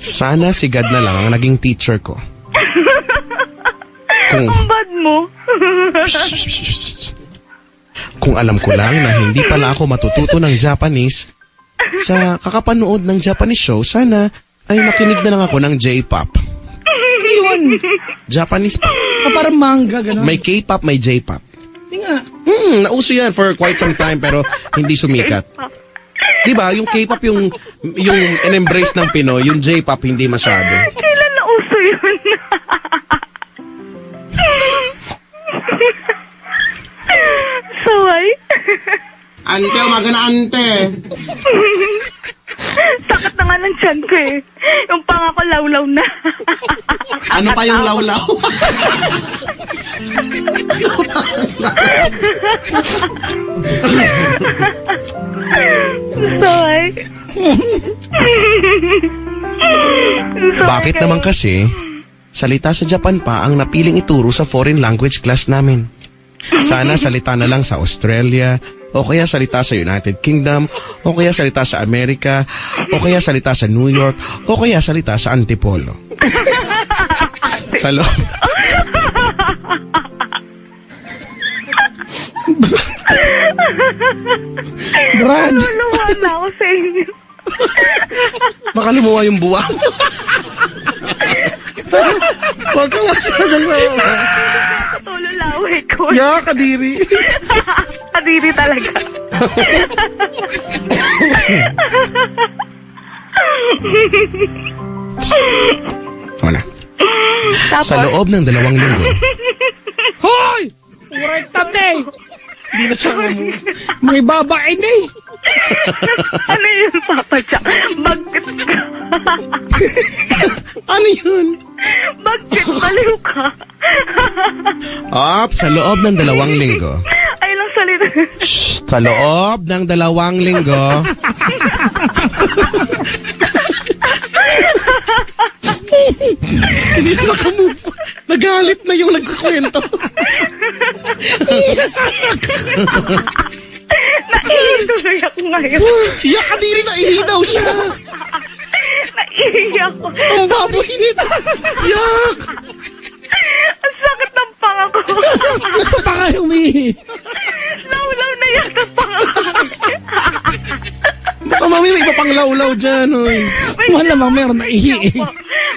Sana si God na lang ang naging teacher ko. Ang bad mo. Kung alam ko lang na hindi pala ako matututo ng Japanese sa kakapanood ng Japanese show, sana ay nakinig na lang ako ng J-pop. Yun. Japanese pop. Parang manga, gano'n. May K-pop, may J-pop. Hindi nga. Nauso yan for quite some time pero hindi sumikat. Diba? Yung K-pop yung in-embrace ng Pinoy, yung J-pop hindi masyado. Kailan nauso yun? Saway? Ante, umaga na ante. Sakit na nga ng tiyan ko eh. Yung panga ko lawlaw na. Ano pa yung lawlaw? Saway? Bakit naman kasi salita sa Japan pa ang napiling ituro sa foreign language class namin? Sana salita na lang sa Australia, o kaya salita sa United Kingdom, o kaya salita sa Amerika, o kaya salita sa New York, o kaya salita sa Antipolo. Sa loob. Brad. Luluwa na ako sa inyo. Baka lumuha yung buwang. Huwag ka masyadong nawa. Tululaway ko. Ya, kadiri. Kadiri talaga. Wala. Tapos, Sa loob ng 2 linggo, Hoy! Right up na eh! hindi na siya May babae na eh! ano yun, Papa Jack? Bakit ka? Ano yun? Bakit baliw ka? Sa loob ng 2 linggo. Ay lang salita. Sa loob ng 2 linggo. Hindi na makamove. Nagalit na yung nagkukwento. Naiituloy ako ngayon. Ya, kadiri na ihi daw siya. Naiiyak ako. Ang baboy nito. Yak! Ang sakit ng panga ko. Nasa pa nga umihi? Lawlaw na yan ang panga ko. Baka mami may iba pang lawlaw dyan, oy. Malamang meron na ihi eh.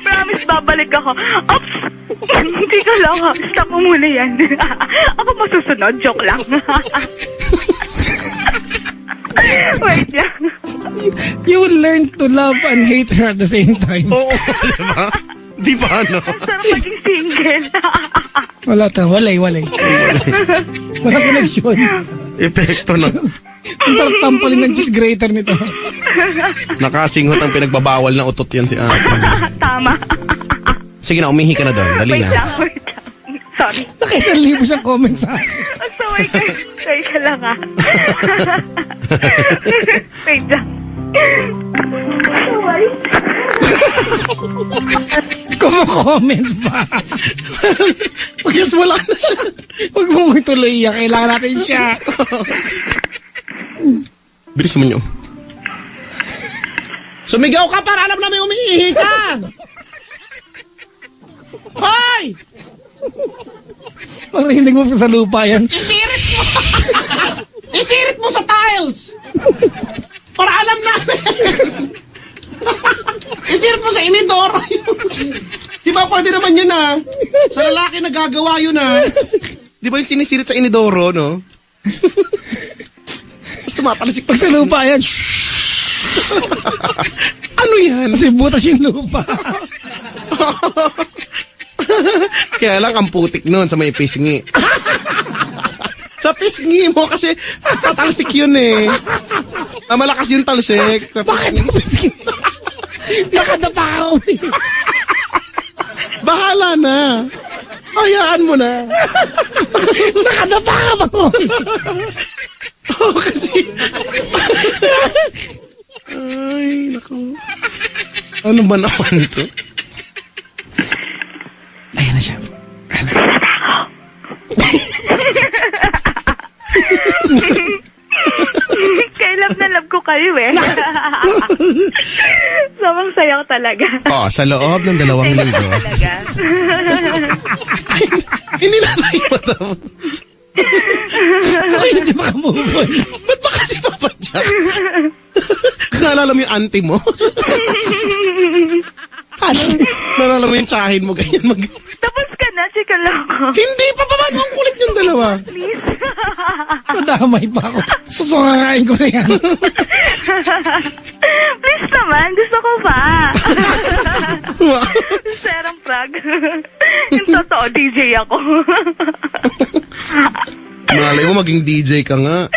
Promise, babalik ako. Ops! Hindi ka lang ha. Stop mo muna yan. Ako masusunod. Joke lang. Wait lang. You will learn to love and hate her at the same time. Oo, di ba? Di ba, ano? Sarap maging single. Wala tayo, walay. Walang connection. Epekto na. Ang sarap tampalin ng cheese grater nito. Nakasinghot ang pinagbabawal na utot yan si ate. Tama. Sige na, umihi ka na doon. Dali Wait na. lang. Sorry. Naka-1,000 siyang comment sa akin. Ang saway ka. Wait ka lang ha. Wait lang. Saway. Comment ba? Yes, wala na siya. Huwag mo ituloy yan. Kailangan natin siya. Bilis mo nyo. Sumigaw ka para alam namin umiihi ka! Hoy! Parinig mo pa sa lupa yan. Isirit mo! Isirit mo sa tiles! Para alam namin! Isirit mo sa inidoro yun! Di ba pwede naman yun ah? Sa lalaki nagagawa yun ah! Di ba yung sinisirit sa inidoro, no? Tapos tumatalisik Pag sa lupa yan, ano yan? kasi butas yung lupa. Kaya lang ang putik nun sa may pisngi. Sa pisngi mo kasi tatalsik yun eh. Malakas yung talsik. Bakit ang pisngi? Nakadapa ako eh. Bahala na. Hayaan mo na. Nakadapa ka ba ko? Oo, kasi... Ay, naku. Ano ba naman ito? Ayan na siya. Kaya love na love ko kayo eh. Sobrang saya ko talaga. Oh, sa loob ng 2 linggo. Talaga. Hindi na tayo matama. Ay, hindi makamove on. Ba't ba kasi papadyak? Naalala mo yung auntie mo? Ano? Naalala mo yung tsahin mo, ganyan mag... Tapos ka na, chika lang ako. Hindi pa ba? Ang kulit yung dalawa. Please. Nadamay pa ako. Susukakain ko na yan. Please naman, gusto ko pa. Serang prag. Yung totoo, DJ ako. Malay mo maging DJ ka nga.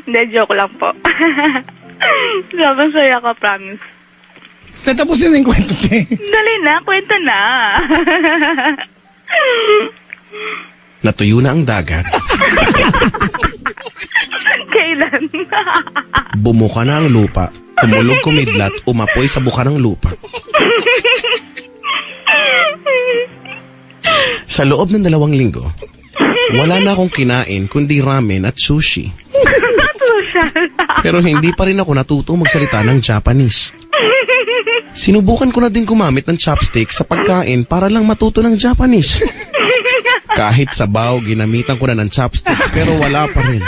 Hindi, joke lang po. Sobrang saya ko, promise. Tatapusin na yung kwento niya. Dali na, kwento na. Natuyo na ang dagat. Kailan? Bumuka na ang lupa. Tumulog kumidlat, umapoy sa buka ng lupa. Sa loob ng 2 linggo, wala na akong kinain kundi ramen at sushi. Social. Pero hindi pa rin ako natutong magsalita ng Japanese. Sinubukan ko na din gumamit ng chopstick sa pagkain para lang matuto ng Japanese. Kahit sabaw, ginamitan ko na ng chopsticks pero wala pa rin.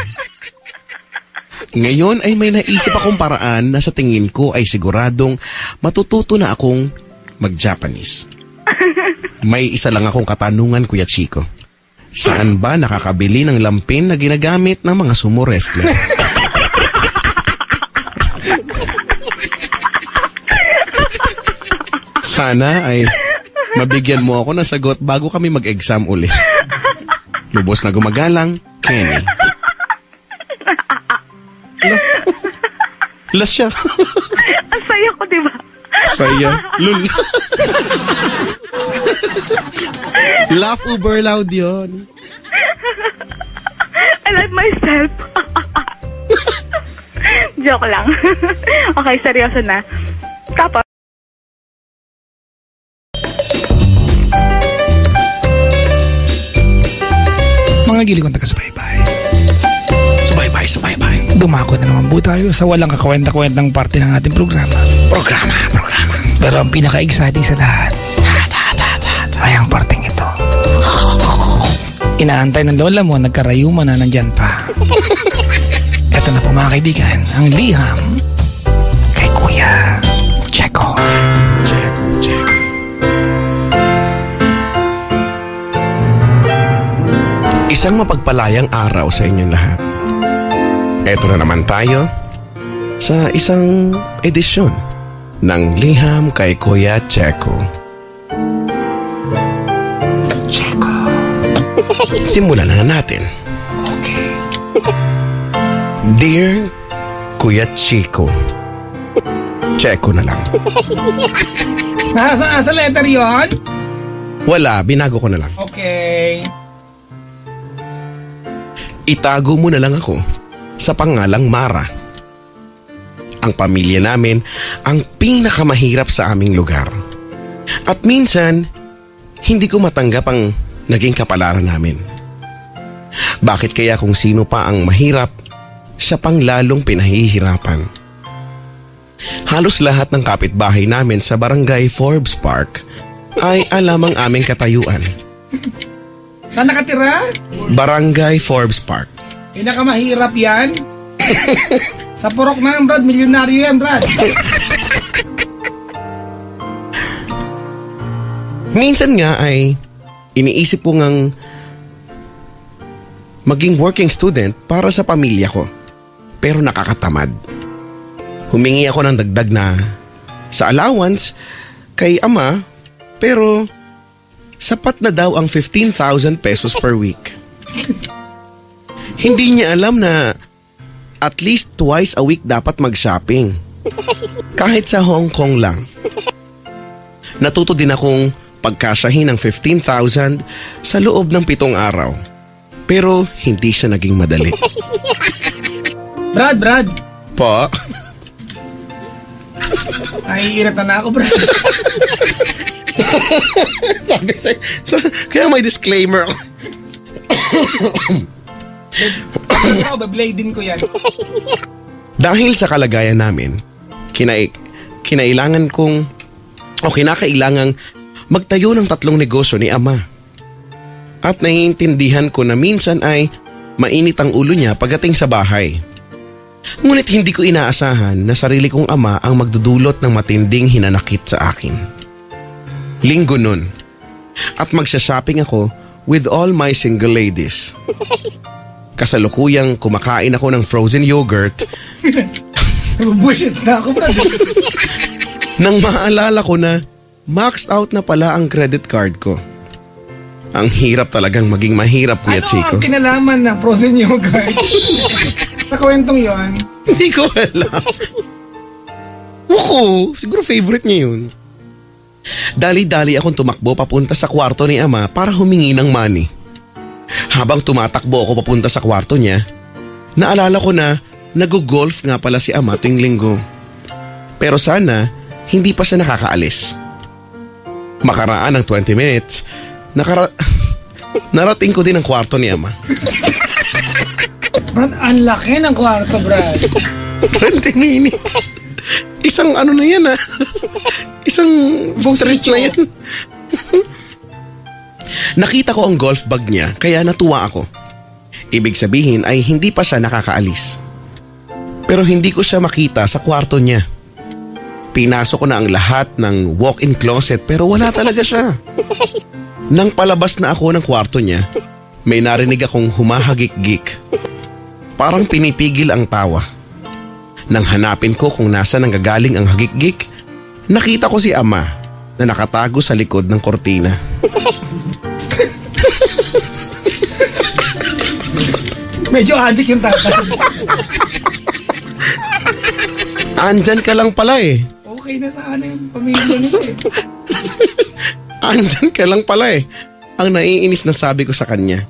Ngayon ay may naisip akong paraan na sa tingin ko ay siguradong matututo na akong mag-Japanese. May isa lang akong katanungan, Kuya Chico. Saan ba nakakabili ng lampin na ginagamit ng mga sumo wrestler? Sana ay mabigyan mo ako ng sagot bago kami mag-exam uli. Lubos na gumagalang, Kenny. Lasya. Ang saya ko, diba? Saya. Lul. Laugh uber loud yun. I like myself. Joke lang. Okay, seryoso na. Tapos, mga gili kong taga-subaybay. Subaybay. Dumako na naman po tayo sa walang kakwenta-kwentang parte ng ating programa. Programa. Pero ang pinaka-exciting sa lahat ay ang parteng ito. Inaantay ng lola mo, nagkarayuma na nandyan pa. Ito na po mga kaibigan, ang liham kay Kuya Checo. Isang mapagpalayang araw sa inyong lahat. Eto na naman tayo sa isang edisyon ng Liham kay Kuya Checo. Simulan na natin. Okay. Dear Kuya Chico. Checo na lang. Nasa letter yon? Wala, binago ko na lang. Okay. Itago mo na lang ako sa pangalang Mara. Ang pamilya namin ang pinakamahirap sa aming lugar. At minsan, hindi ko matanggap ang naging kapalaran namin. Bakit kaya kung sino pa ang mahirap, siya pang lalong pinahihirapan? Halos lahat ng kapitbahay namin sa barangay Forbes Park ay alam ang aming katayuan. Saan nakatira? Barangay Forbes Park. Pinakamahirap yan. Sa Purok na yan, Brad. Milyonaryo yan, Brad. Minsan nga ay iniisip ko ngang maging working student para sa pamilya ko. Pero nakakatamad. Humingi ako ng dagdag na sa allowance kay ama, pero sapat na daw ang 15,000 pesos per week. Hindi niya alam na at least twice a week dapat mag-shopping. Kahit sa Hong Kong lang. Natuto din akong pagkasyahin ng 15,000 sa loob ng 7 araw. Pero hindi siya naging madali. Brad. Po? Nahihirap na ako, Brad. Sabi sa'yo. Kaya may disclaimer. Bablade din ko yan. Dahil sa kalagayan namin, kinakailangang magtayo ng 3 negosyo ni ama. At naiintindihan ko na minsan ay mainit ang ulo niya pagdating sa bahay. Ngunit hindi ko inaasahan na sarili kong ama ang magdudulot ng matinding hinanakit sa akin. Linggo nun. At magsha-shopping ako with all my single ladies. Kasalukuyang kumakain ako ng frozen yogurt. Bullshit na ako, Brad. Nang maalala ko na maxed out na pala ang credit card ko. Ang hirap talagang maging mahirap, Kuya Chico. Ano ang kinalaman ng frozen yogurt? Sa kwentong yon? Hindi ko alam. Siguro favorite niya yun. Dali-dali akong tumakbo papunta sa kwarto ni ama para humingi ng money. Habang tumatakbo ako papunta sa kwarto niya, naalala ko na nag-golf nga pala si ama tuwing linggo. Pero sana, hindi pa siya nakakaalis. Makaraan ng 20 minutes, narating ko din ang kwarto ni ama. Brad, ang laki ng kwarto, Brad. 20 minutes. Isang ano na yan Isang street na yan. Nakita ko ang golf bag niya kaya natuwa ako. Ibig sabihin ay hindi pa siya nakakaalis. Pero hindi ko siya makita sa kwarto niya. Pinasok ko na ang lahat ng walk-in closet pero wala talaga siya. Nang palabas na ako ng kwarto niya, may narinig akong humahagik-gik. Parang pinipigil ang tawa. Nang hanapin ko kung nasa nanggagaling ang hagik-gik, nakita ko si ama na nakatago sa likod ng kortina. Medyo adik yung tatay. Andyan ka lang pala eh. Okay na sana yung pamilya nito eh. Andyan ka lang pala eh. Ang naiinis na sabi ko sa kanya.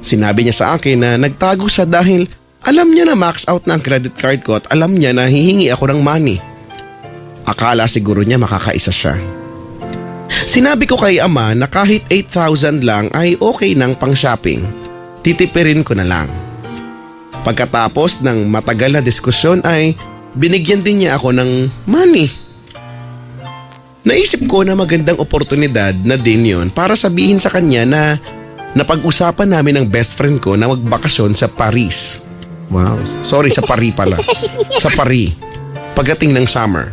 Sinabi niya sa akin na nagtago siya dahil alam niya na max out na ang credit card ko at alam niya na hihingi ako ng money. Akala siguro niya makakaisa siya. Sinabi ko kay ama na kahit 8,000 lang ay okay nang pang shopping. Titipirin ko na lang. Pagkatapos ng matagal na diskusyon ay binigyan din niya ako ng money. Naisip ko na magandang oportunidad na din yon para sabihin sa kanya na napag-usapan namin ng best friend ko na magbakasyon sa Paris. Wow, sorry, sa Paris pala. Sa Paris. Pagdating ng summer.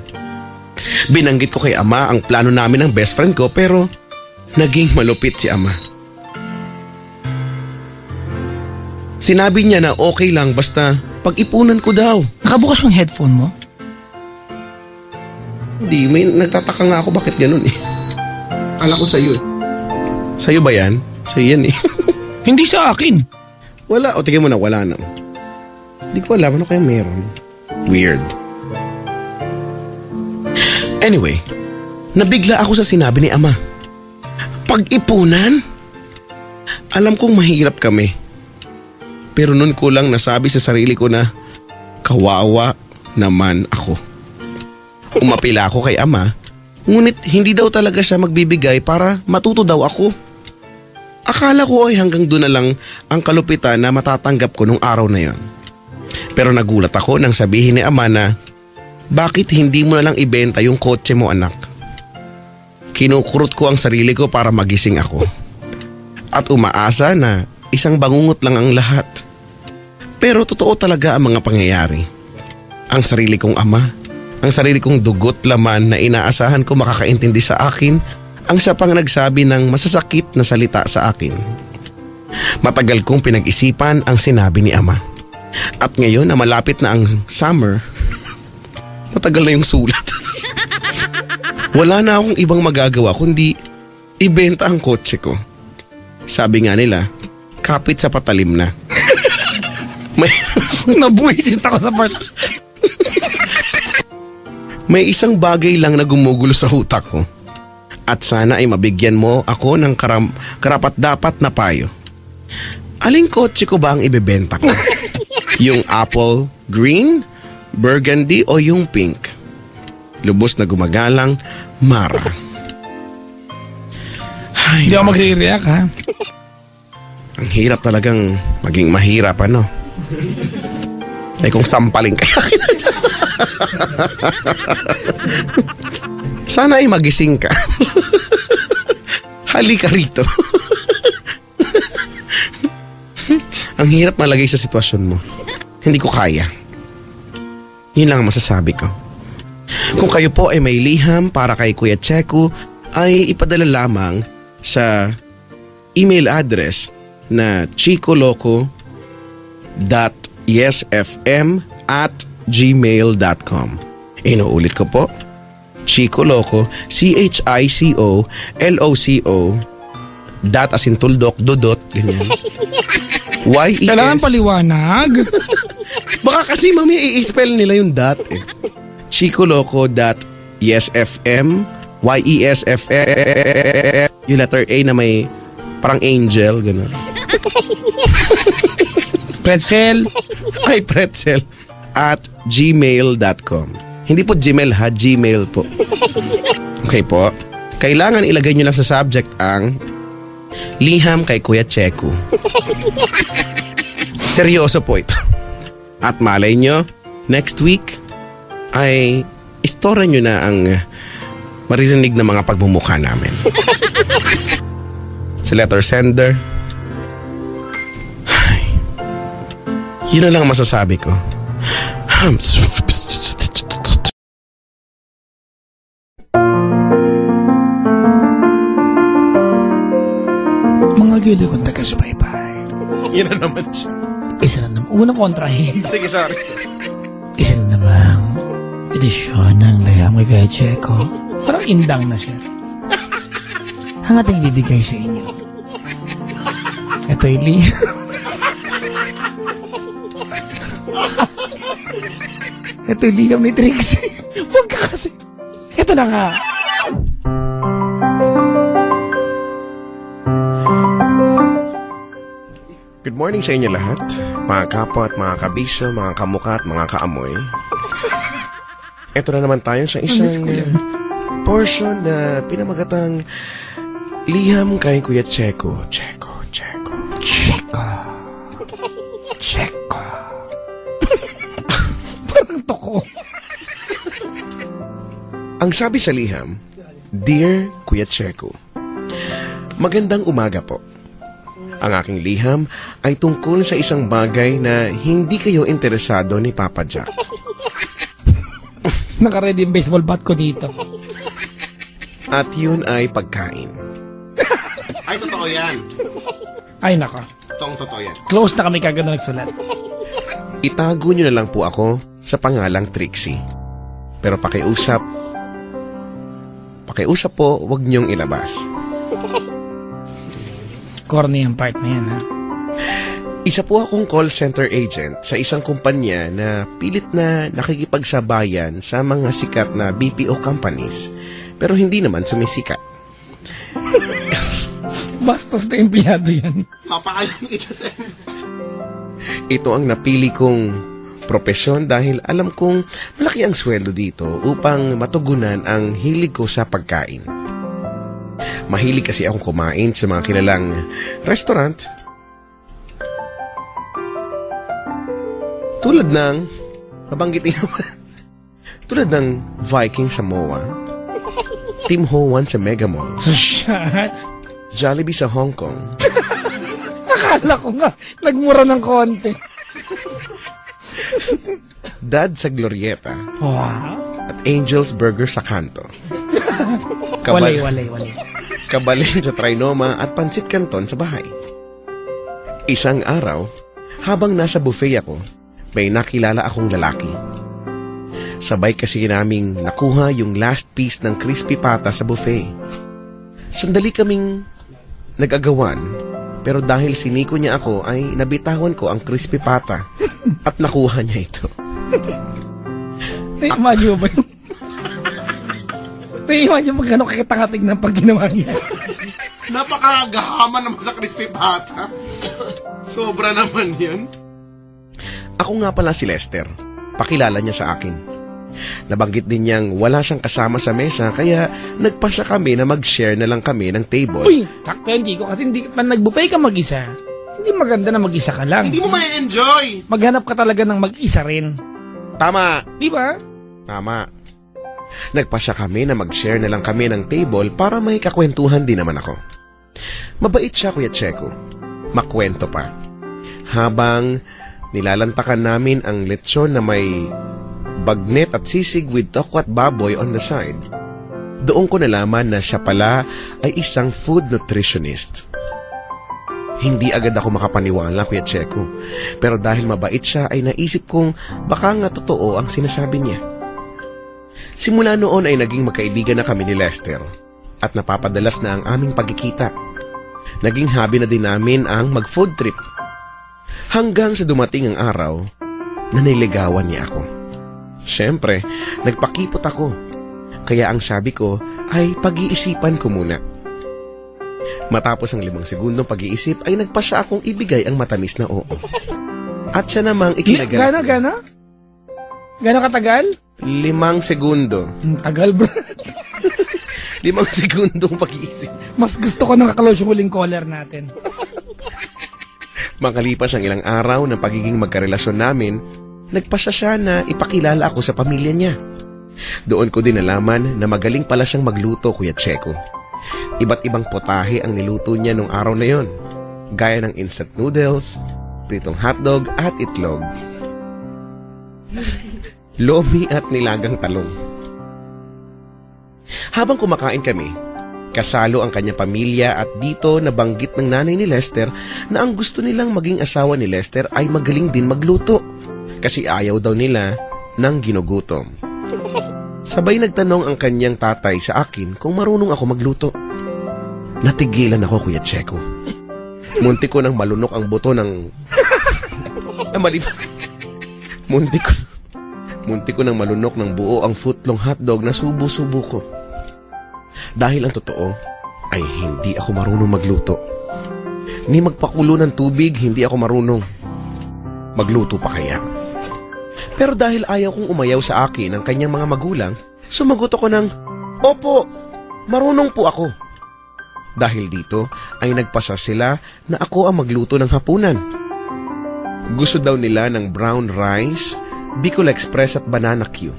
Binanggit ko kay ama ang plano namin ng best friend ko pero naging malupit si ama. Sinabi niya na okay lang basta pag-ipunan ko daw. Nakabukas yung headphone mo? Hindi, may nagtataka nga ako bakit ganun eh. Kala ko sa'yo eh. Sa'yo ba yan? Sa'yo yan eh. Hindi sa akin. Wala, o tingin mo na wala na. Hindi ko alam ano kaya meron. Weird. Anyway, nabigla ako sa sinabi ni ama. Pag-ipunan? Alam kong mahirap kami. Pero nun ko lang nasabi sa sarili ko na kawawa naman ako. Umapila ako kay ama, ngunit hindi daw talaga siya magbibigay para matuto daw ako. Akala ko ay hanggang doon na lang ang kalupitan na matatanggap ko nung araw na yon. Pero nagulat ako nang sabihin ni ama na bakit hindi mo na lang ibenta yung kotse mo anak? Kinukurot ko ang sarili ko para magising ako. At umaasa na isang bangungot lang ang lahat. Pero totoo talaga ang mga pangyayari. Ang sarili kong ama, ang sarili kong dugot laman na inaasahan ko makakaintindi sa akin, ang siya pang nagsabi ng masasakit na salita sa akin. Matagal kong pinag-isipan ang sinabi ni ama. At ngayon na malapit na ang summer, matagal na yung sulat. Wala na akong ibang magagawa kundi ibenta ang kotse ko. Sabi nga nila, kapit sa patalim na. Nabuisit ako sa part. May isang bagay lang na gumugulo sa utak ko. At sana ay mabigyan mo ako ng karapat-dapat na payo. Aling kotse ko ba ang ibebenta ko? Yung apple green, burgundy o yung pink? Lubos na gumagalang, Mara. Hindi ako magre-react ha. Ang hirap talagang maging mahirap ano. Ay kung sampaling ka. Sana ay magising ka. Halika rito. Ang hirap malagay sa sitwasyon mo. Hindi ko kaya. Yun lang ang masasabi ko. Kung kayo po ay may liham para kay Kuya Checo, ay ipadala lamang sa email address na chicoloco.yesfm@gmail.com. Inuulit ko po. Chicoloco, CHICOLOCO as in tuldok, dudot, ganyan. YES. Kailangan paliwanag. Baka kasi mami i-spell nila yung dot eh. chicoloco.yesfm YESFM yung letter A na may parang angel, gano'n. Pretzel. Ay, pretzel @gmail.com. Hindi po Gmail ha, Gmail po. Okay po. Kailangan ilagay nyo lang sa subject ang liham kay Kuya Checo. Seryoso po ito. At malay nyo, next week ay istorya nyo na ang maririnig na mga pagmumukha namin. Sa letter sender, yun na lang masasabi ko. Mga gili kong taga-subaybay. Yun na naman siya. Isa na naman. Unang kontrahin. Sige, sorry. Isa na namang edisyon ng Liham kay Kuya Checo. Parang indang na siya. Ang ating ibibigay sa inyo. Ito'y Liham. Ito'y Liham ni Trixie. Huwag ka kasi. Ito na nga. Good morning sa inyo lahat, mga kapwa at mga kabisyo, mga kamukha at mga kaamoy. Ito na naman tayo sa isang portion na pinamagatang Liham kay Kuya Checo. Checo. Parang toko. Ang sabi sa liham, Dear Kuya Checo, magandang umaga po. Ang aking liham ay tungkol sa isang bagay na hindi kayo interesado ni Papa Jack. Naka-ready yung baseball bat ko dito. At yun ay pagkain. Ay, totoo yan. Ay, naka. Totoo yan. Close na kami kagad na nagsulat. Itago nyo na lang po ako sa pangalang Trixie. Pero pakiusap po, wag nyong ilabas. Corny ang part na yan, ha? Isa po akong call center agent sa isang kumpanya na pilit na nakikipagsabayan sa mga sikat na BPO companies, pero hindi naman sumisikat. Bastos na empleyado yan. Ito ang napili kong propesyon dahil alam kong malaki ang sweldo dito upang matugunan ang hilig ko sa pagkain. Mahilig kasi akong kumain sa mga kilalang restaurant. Tulad ng, mabanggitin naman, tulad ng Viking sa MOA, Tim Ho Wan sa Mega Mall, So, siya. Jollibee sa Hong Kong, Akala ko nga, nagmura ng konti. Dad sa Glorieta, Wow. at Angel's Burger sa Kanto. Walay. Kabalin sa Trinoma at Pansit Canton sa bahay. Isang araw, habang nasa buffet ako, may nakilala akong lalaki. Sabay kasi naming nakuha yung last piece ng crispy pata sa buffet. Sandali kaming nag-agawan, pero dahil siniko niya ako ay nabitawan ko ang crispy pata at nakuha niya ito. Imagine mo ba yun? Imagine mo gano'ng kakitangatig ng pag ginawa niya. Napakagahaman naman sa crispy pata. Sobra naman yun. Ako nga pala si Lester. Pakilala niya sa akin. Nabanggit din niyang wala siyang kasama sa mesa kaya nagpasya kami na mag-share na lang kami ng table. Uy, takto yan, Chico. Kasi hindi, pag nag-buffet ka mag-isa, hindi maganda na mag-isa ka lang. Hindi mo ma-enjoy. Maghanap ka talaga ng mag-isa rin. Tama. Di ba? Tama. Nagpasya kami na mag-share na lang kami ng table para may kakwentuhan din naman ako. Mabait siya, Kuya Checo. Makwento pa. Habang nilalantakan namin ang lechon na may bagnet at sisig with toko at baboy on the side, doon ko nalaman na siya pala ay isang food nutritionist. Hindi agad ako makapaniwala, Kuya Checo. Pero dahil mabait siya ay naisip kong baka nga totoo ang sinasabi niya. Simula noon ay naging magkaibigan na kami ni Lester at napapadalas na ang aming pagkikita. Naging hobby na din namin ang mag-food trip. Hanggang sa dumating ang araw na niligawan niya ako. Siyempre, nagpakipot ako. Kaya ang sabi ko ay pag-iisipan ko muna. Matapos ang 5 segundong pag-iisip ay nagpasya akong ibigay ang matamis na oo. At siya namang ikinaganap. Gano'n katagal? 5 segundo. Tagal, bro. 5 segundong pag-iisip. Mas gusto ko nang kaklose yung huling caller natin. Makalipas ang ilang araw ng pagiging magkarelasyon namin, nagpasya siya na ipakilala ako sa pamilya niya. Doon ko din nalaman na magaling pala siyang magluto, Kuya Checo. Iba't ibang potahe ang niluto niya nung araw na yon, gaya ng instant noodles, pritong hotdog at itlog, lomi at nilagang talong. Habang kumakain kami, kasalo ang kanyang pamilya at dito nabanggit ng nanay ni Lester na ang gusto nilang maging asawa ni Lester ay magaling din magluto kasi ayaw daw nila ng ginugutom. Sabay nagtanong ang kanyang tatay sa akin kung marunong ako magluto. Natigilan ako, Kuya Checo. Munti ko nang malunok ang buto ng... Munti ko nang malunok ng buo ang footlong hotdog na subo-subo ko. Dahil ang totoo ay hindi ako marunong magluto. Ni magpakulo ng tubig, hindi ako marunong. Magluto pa kaya? Pero dahil ayaw kong umayaw sa akin ng kanyang mga magulang, sumagot ako ng, "Opo, marunong po ako." Dahil dito ay nagpasa sila na ako ang magluto ng hapunan. Gusto daw nila ng brown rice, Bicol Express at banana Q.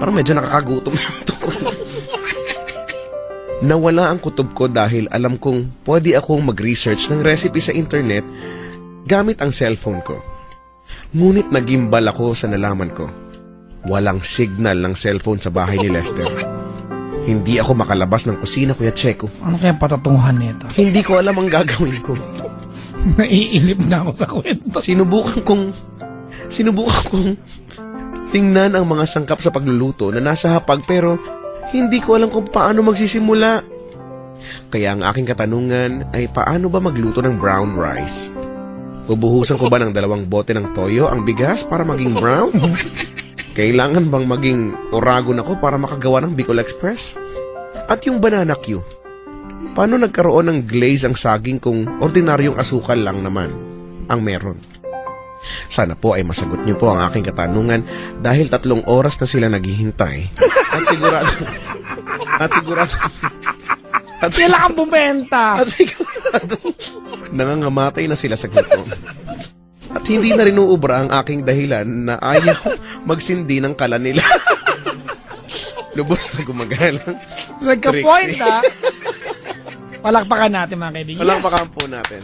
Parang medyo nakakagutom na ito. Nawala ang kutob ko dahil alam kong pwede akong mag-research ng recipe sa internet gamit ang cellphone ko. Ngunit nagimbal ako sa nalaman ko. Walang signal ng cellphone sa bahay ni Lester. Hindi ako makalabas ng kusina, Kuya Checo. Ano kaya patatunguhan nito? Hindi ko alam ang gagawin ko. Naiinip na ako sa kwento. Sinubukan kong tingnan ang mga sangkap sa pagluluto na nasa hapag pero hindi ko alam kung paano magsisimula. Kaya ang aking katanungan ay paano ba magluto ng brown rice? Bubuhusan ko ba ng 2 bote ng toyo ang bigas para maging brown? Kailangan bang maging oragon ako para makagawa ng Bicol Express? At yung banana Q? Paano nagkaroon ng glaze ang saging kung ordinaryong asukal lang naman ang meron? Sana po ay masagot niyo po ang aking katanungan dahil 3 oras na sila naghihintay. At Sila kang bumenta! At sigurado nangangamatay na sila sa gutom. At hindi na rin uubra ang aking dahilan na ayaw magsindi ng kalan nila. Lubos na gumagalang. Nagka-point, ha? Palakpakan natin, mga kaibigan. Palakpakan po natin.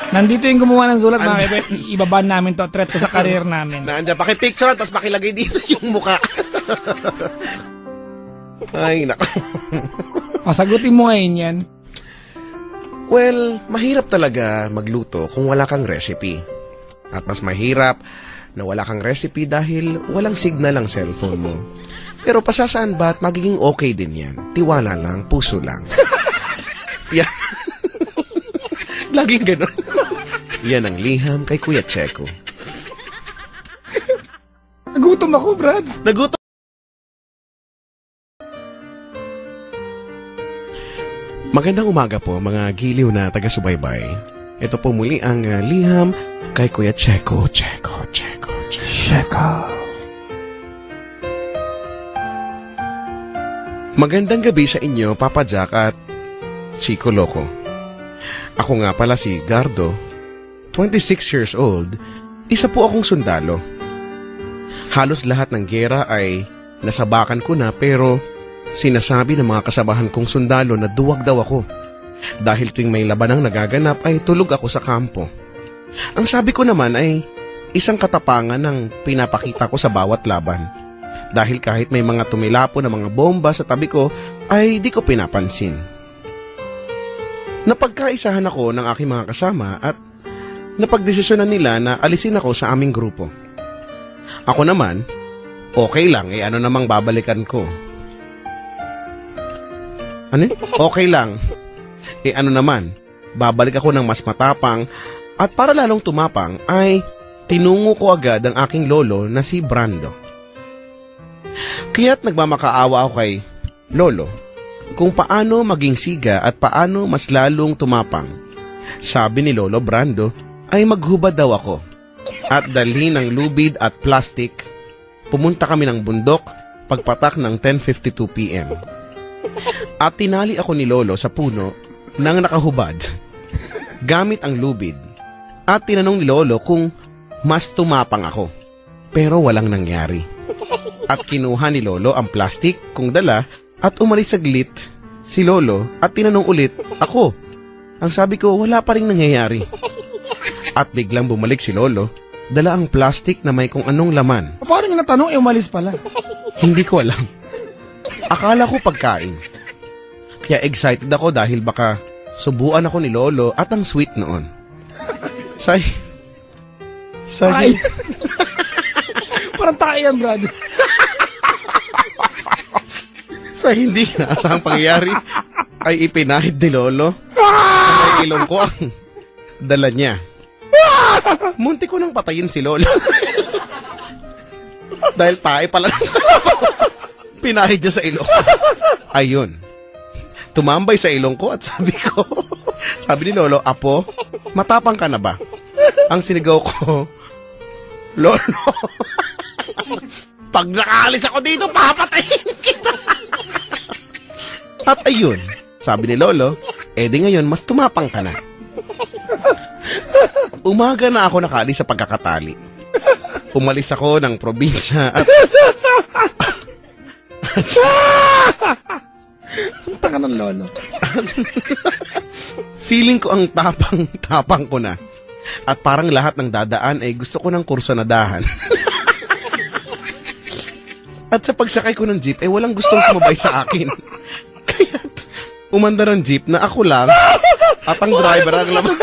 Nandito yung gumawa ng sulat, mga kaibigan. Ibaban namin to. Threat to sa career namin. Nandiyan, pakipicture tapos pakilagay dito yung mukha. Ay, nako. Sagutin mo ngayon yan. Well, mahirap talaga magluto kung wala kang recipe. At mas mahirap na wala kang recipe dahil walang signal ang cellphone mo. Pero pasasaan ba at magiging okay din yan? Tiwala lang, puso lang. Yan. Laging ganun. Yan ang liham kay Kuya Checo. Nagutom ako, Brad. Nagutom. Magandang umaga po mga giliw na taga-subaybay. Ito po muli ang liham kay Kuya Checo. Checo. Magandang gabi sa inyo, Papa Jack at Chico Loco. Ako nga pala si Gardo, 26 years old, isa po akong sundalo. Halos lahat ng giyera ay nasabakan ko na pero sinasabi ng mga kasabahan kong sundalo na duwag daw ako. Dahil tuwing may labanang nagaganap ay tulog ako sa kampo. Ang sabi ko naman ay isang katapangan ng pinapakita ko sa bawat laban. Dahil kahit may mga tumilapo na mga bomba sa tabi ko ay di ko pinapansin. Napagkaisahan ako ng aking mga kasama at napagdesisyonan nila na alisin ako sa aming grupo. Ako naman, okay lang, ano namang babalikan ko. Ano? Okay lang. Ano naman, babalik ako ng mas matapang at para lalong tumapang ay tinungo ko agad ang aking lolo na si Brando. Kaya't nagmamakaawa ako kay Lolo kung paano maging siga at paano mas lalong tumapang. Sabi ni Lolo Brando ay maghubad daw ako at dalhin ng lubid at plastic. Pumunta kami ng bundok pagpatak ng 10:52 p.m. At tinali ako ni Lolo sa puno nang nakahubad. Gamit ang lubid, At tinanong ni Lolo kung mas tumapang ako. Pero walang nangyari. At kinuha ni Lolo ang plastic kung dala at umalis saglit si Lolo at tinanong ulit ako. Ang sabi ko, wala pa rin nangyayari. At biglang bumalik si Lolo, dala ang plastic na may kung anong laman. Paano niya natanong, umalis pala? Hindi ko alam. Akala ko pagkain. Kaya excited ako dahil baka subuan ako ni Lolo at ang sweet noon. Say. Parang tayo yan, brad. Sa hindi inaasahang pangyayari ay ipinahid ni Lolo sa ilong ko ang dala niya. Munti ko nang patayin si Lolo. Dahil tayo pala pinahid niya sa ilong. Ayun. Tumambay sa ilong ko at sabi ni Lolo, Apo, matapang ka na ba? Ang sinigaw ko, Lolo, pag nakalis ako dito, papatayin kita. At ayun, sabi ni Lolo, di ngayon, mas tumapang ka na. Umaga na ako nakaalis sa pagkakatali. Umalis ako ng probinsya at ang tanga ng Lolo. Feeling ko ang tapang ko na. At parang lahat ng dadaan ay gusto ko ng kursanadahan. At sa pagsakay ko ng jeep ay walang gustong sumabay sa akin. Kaya umanda ng jeep na ako lang at ang driver ang laman.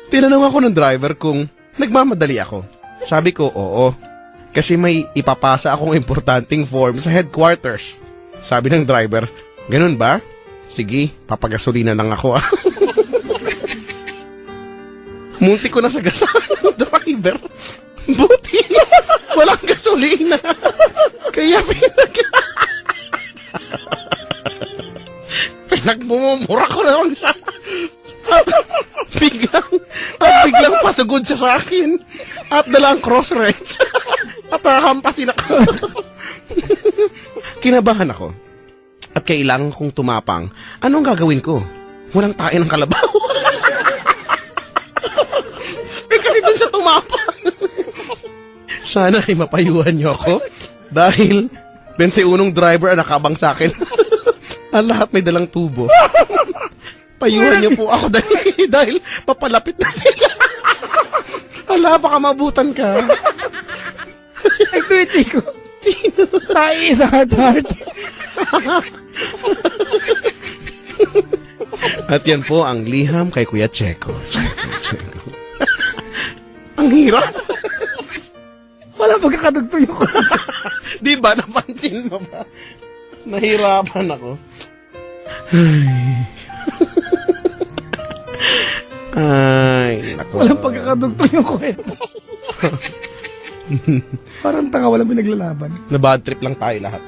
Tinanong ako ng driver kung nagmamadali ako. Sabi ko, oo. Kasi may ipapasa akong importanteng form sa headquarters. Sabi ng driver, ganun ba? Sige, papagasolina lang ako. Munti ko na sagasahan ng driver. Buti, walang gasolina. Kaya pinagmumura ko na lang siya. Biglang pasugod siya sa akin. At dala ang cross wrench. At hampasin ako. Kinabahan ako. At kailangan kong tumapang. Anong gagawin ko? Walang tae ng kalabaw. Kasi dun siya tumapang. Sana ay mapayuhan niyo ako. Dahil 21 driver ang nakabang sa akin. Ang lahat may dalang tubo. Payuhan niyo po ako dahil papalapit na sila. Ala, baka mabutan ka. Ay, tweety ko. Tayo sa heart. At yan po ang liham kay Kuya Checo. Ang hirap. Wala pagkakadugtong ko. Di ba? Napansin mo ba? Nahirapan ako. Ay, naku. Walang pagkakadugtong yung kwento. Parang tanga, walang pinaglalaban. Na bad trip lang tayo lahat.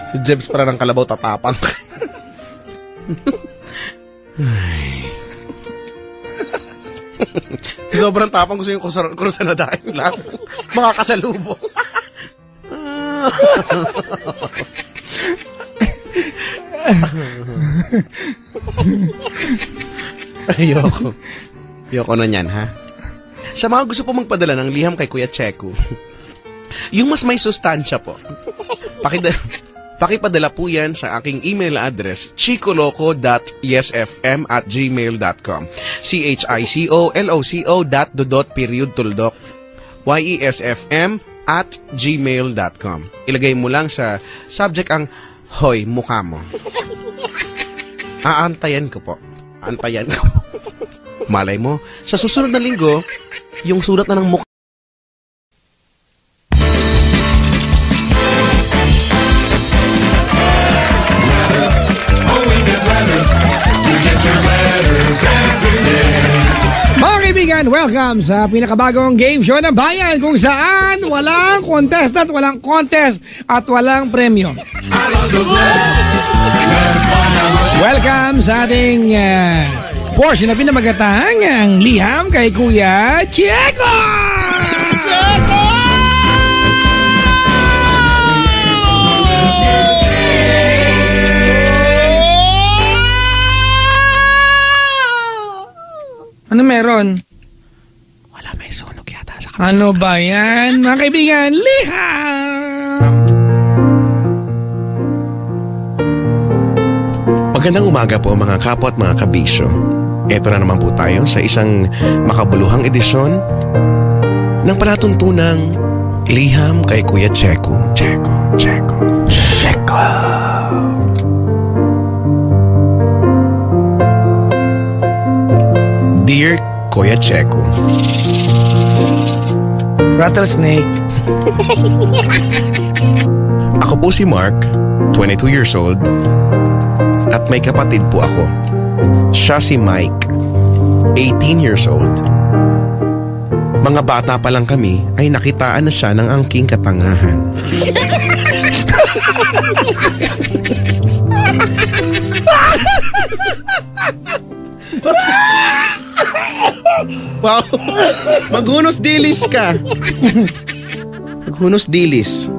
Si Jebs para ng kalabaw tatapang. Sobrang tapang, gusto yung kurusan na dahil lang. Makakasalubong. Ayoko na yan, ha? Sa mga gusto po magpadala ng liham kay Kuya Checo, yung mas may sustansya po, pakipadala po yan sa aking email address, chicoloco.yesfm@gmail.com CHICOLOCO.dodot.tuldok YESFM@gmail.com. Ilagay mo lang sa subject ang hoy, mukha mo. Aantayan ko po. Malay mo, sa susunod na linggo, yung sulat na ng mukha. Mga kaibigan, welcome sa pinakabagong game show ng bayan kung saan walang contestant, walang contest at walang premyo. Welcome sa ating portion na pinamagatang ang liham kay Kuya Checo! Ano meron? Wala, may sunog yata sa Ano ba yan? Mga kaibigan, liham! Magandang umaga po mga kapwa at mga kabisyo. Ito na naman po tayo sa isang makabuluhang edisyon ng palatuntunang Liham kay Kuya Checo. Checo. Dear Kuya Checo, Rattlesnake. ako po si Mark, 22 years old, at may kapatid po ako. Siya si Mike, 18 years old. Mga bata pa lang kami ay nakitaan na siya ng angking katangahan. Wow! Maghunos dilis ka! Maghunos dilis.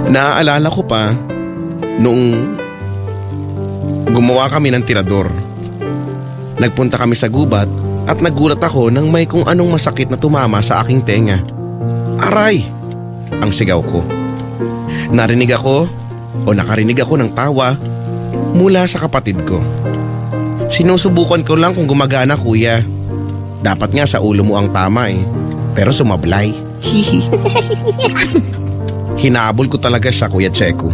Naaalala ko pa noong gumawa kami ng tirador. Nagpunta kami sa gubat at nagulat ako nang may kung anong masakit na tumama sa aking tenga. Aray! Ang sigaw ko. Nakarinig ako ng tawa mula sa kapatid ko. Sinusubukan ko lang kung gumagana, kuya. Dapat nga sa ulo mo ang tama pero sumablay. Hihi. Hinabol ko talaga siya, Kuya Checo,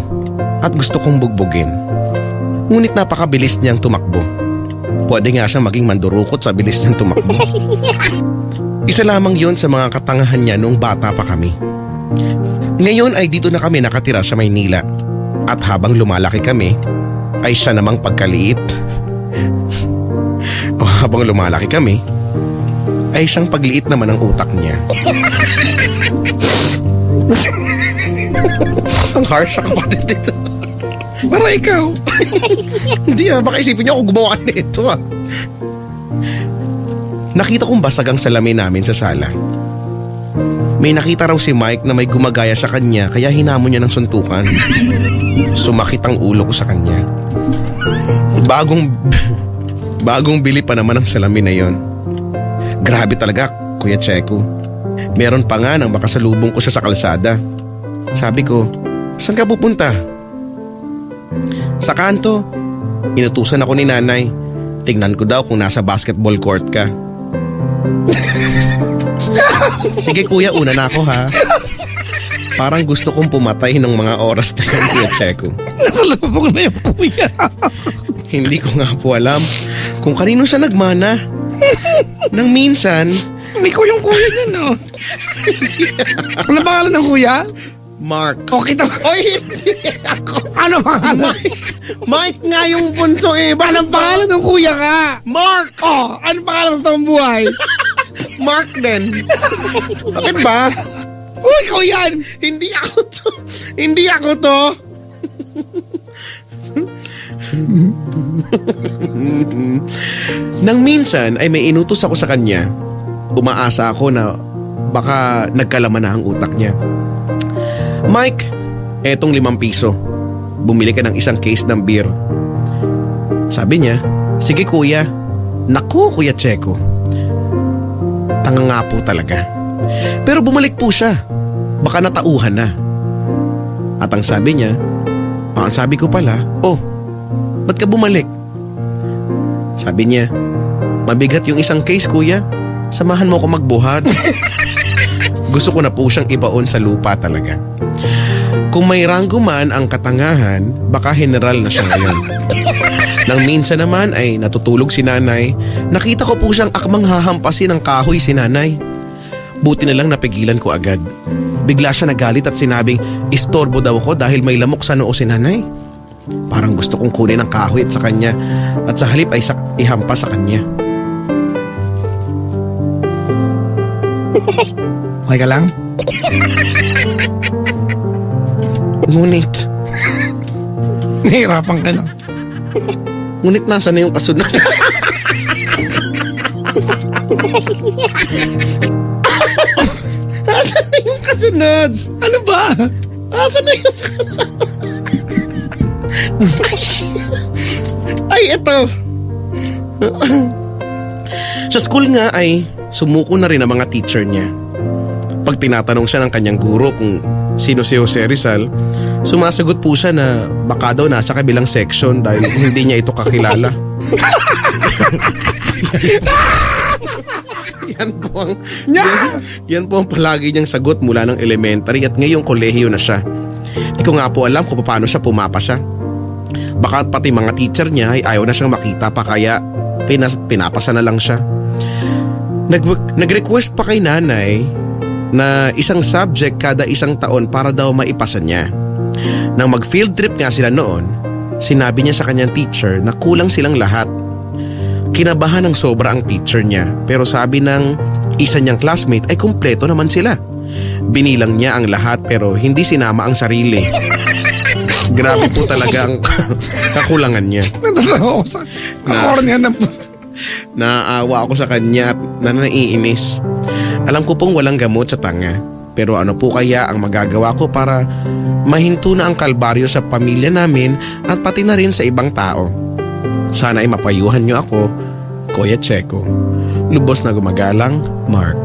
at gusto kong bugbugin. Ngunit napakabilis niyang tumakbo. Pwede nga siyang maging mandurukot sa bilis niyang tumakbo. Isa lamang yon sa mga katangahan niya noong bata pa kami. Ngayon ay dito na kami nakatira sa Maynila. At habang lumalaki kami, ay siya namang pagkaliit. O habang lumalaki kami, ay siyang pagliit naman ang utak niya. Ang harsh sa kapatid nito. Para ikaw. Hindi baka isipin niyo ako gumawa nito Nakita kong basag ang salamin namin sa sala. May nakita raw si Mike na may gumagaya sa kanya kaya hinamon niya ng suntukan. Sumakit ang ulo ko sa kanya. Bagong bili pa naman ang salamin na yon. Grabe talaga, Kuya Checo. Meron pa nga nang makasalubong ko siya sa kalsada. Sabi ko, saan ka pupunta? Sa kanto. Inutusan ako ni nanay. Tingnan ko daw kung nasa basketball court ka. Sige kuya, una na ako ha. Parang gusto kong pumatay ng mga oras na yun, Kuya Checo. Nasalubong na yung kuya. Hindi ko nga po alam kung kanino siya nagmana. Nang minsan, Hindi ko yung kuya niya, no? Ano pangalan ng kuya? Mark. Okay to. Oy, hindi ako. Ano pangalan? Mike nga yung bunso Anong pangalan ng kuya ka? Mark! Oh, anong pangalan sa taong buhay? Mark din. Bakit ba? Uy, ikaw yan! Hindi ako to. Hindi ako to. Nang minsan ay may inutos ako sa kanya. Umaasa ako na baka nagkalaman na ang utak niya. Mike, etong 5 piso. Bumili ka ng isang case ng beer. Sabi niya, sige kuya. Naku, Kuya Checo. Tanga nga po talaga. Pero bumalik po siya. Baka natauhan na. At ang sabi niya, ang sabi ko pala, oh, ba't ka bumalik? Sabi niya, mabigat yung isang case kuya. Samahan mo ko magbuhat. Gusto ko na po siyang ibaon sa lupa talaga. Kung may ranggo man ang katangahan, baka general na siya ngayon. Nang minsan naman ay natutulog si nanay, nakita ko po siyang akmang hahampasin ng kahoy si nanay. Buti na lang napigilan ko agad. Bigla siya nagalit at sinabing istorbo daw ako dahil may lamok sa noo si nanay. Parang gusto kong kunin ang kahoy at sa kanya at sa halip ay ihampas sa kanya. Okay ka lang? Ngunit Nahirapan ka lang. Ngunit nasa na yung kasunod? Nasa na yung kasunod? Ano ba? Nasa na yung kasunod? Ay, ito. Sa school nga ay sumuko na rin ang mga teacher niya. Pag tinatanong siya ng kanyang guro kung sino si Jose Rizal, sumasagot po siya na baka daw nasa kabilang section dahil hindi niya ito kakilala. Yan po ang palagi niyang sagot mula ng elementary at ngayong kolehiyo na siya. Di ko nga po alam kung paano siya pumapasa. Baka pati mga teacher niya ay ayaw na siyang makita pa kaya pinapasa na lang siya. Nag-request pa kay nanay na isang subject kada isang taon para daw maipasa niya. Nang mag-field trip nga sila noon, sinabi niya sa kanyang teacher na kulang silang lahat. Kinabahan ng sobra ang teacher niya pero sabi ng isa niyang classmate ay kumpleto naman sila. Binilang niya ang lahat pero hindi sinama ang sarili. Grabe po talaga ang kakulangan niya. Natatawa ako sa kakornyan ng... Naaawa ako sa kanya at naiinis. Alam ko pong walang gamot sa tanga. Pero ano po kaya ang magagawa ko para mahinto na ang kalbaryo sa pamilya namin at pati na rin sa ibang tao. Sana ay mapayuhan niyo ako, Kuya Checo. Lubos na gumagalang, Mark.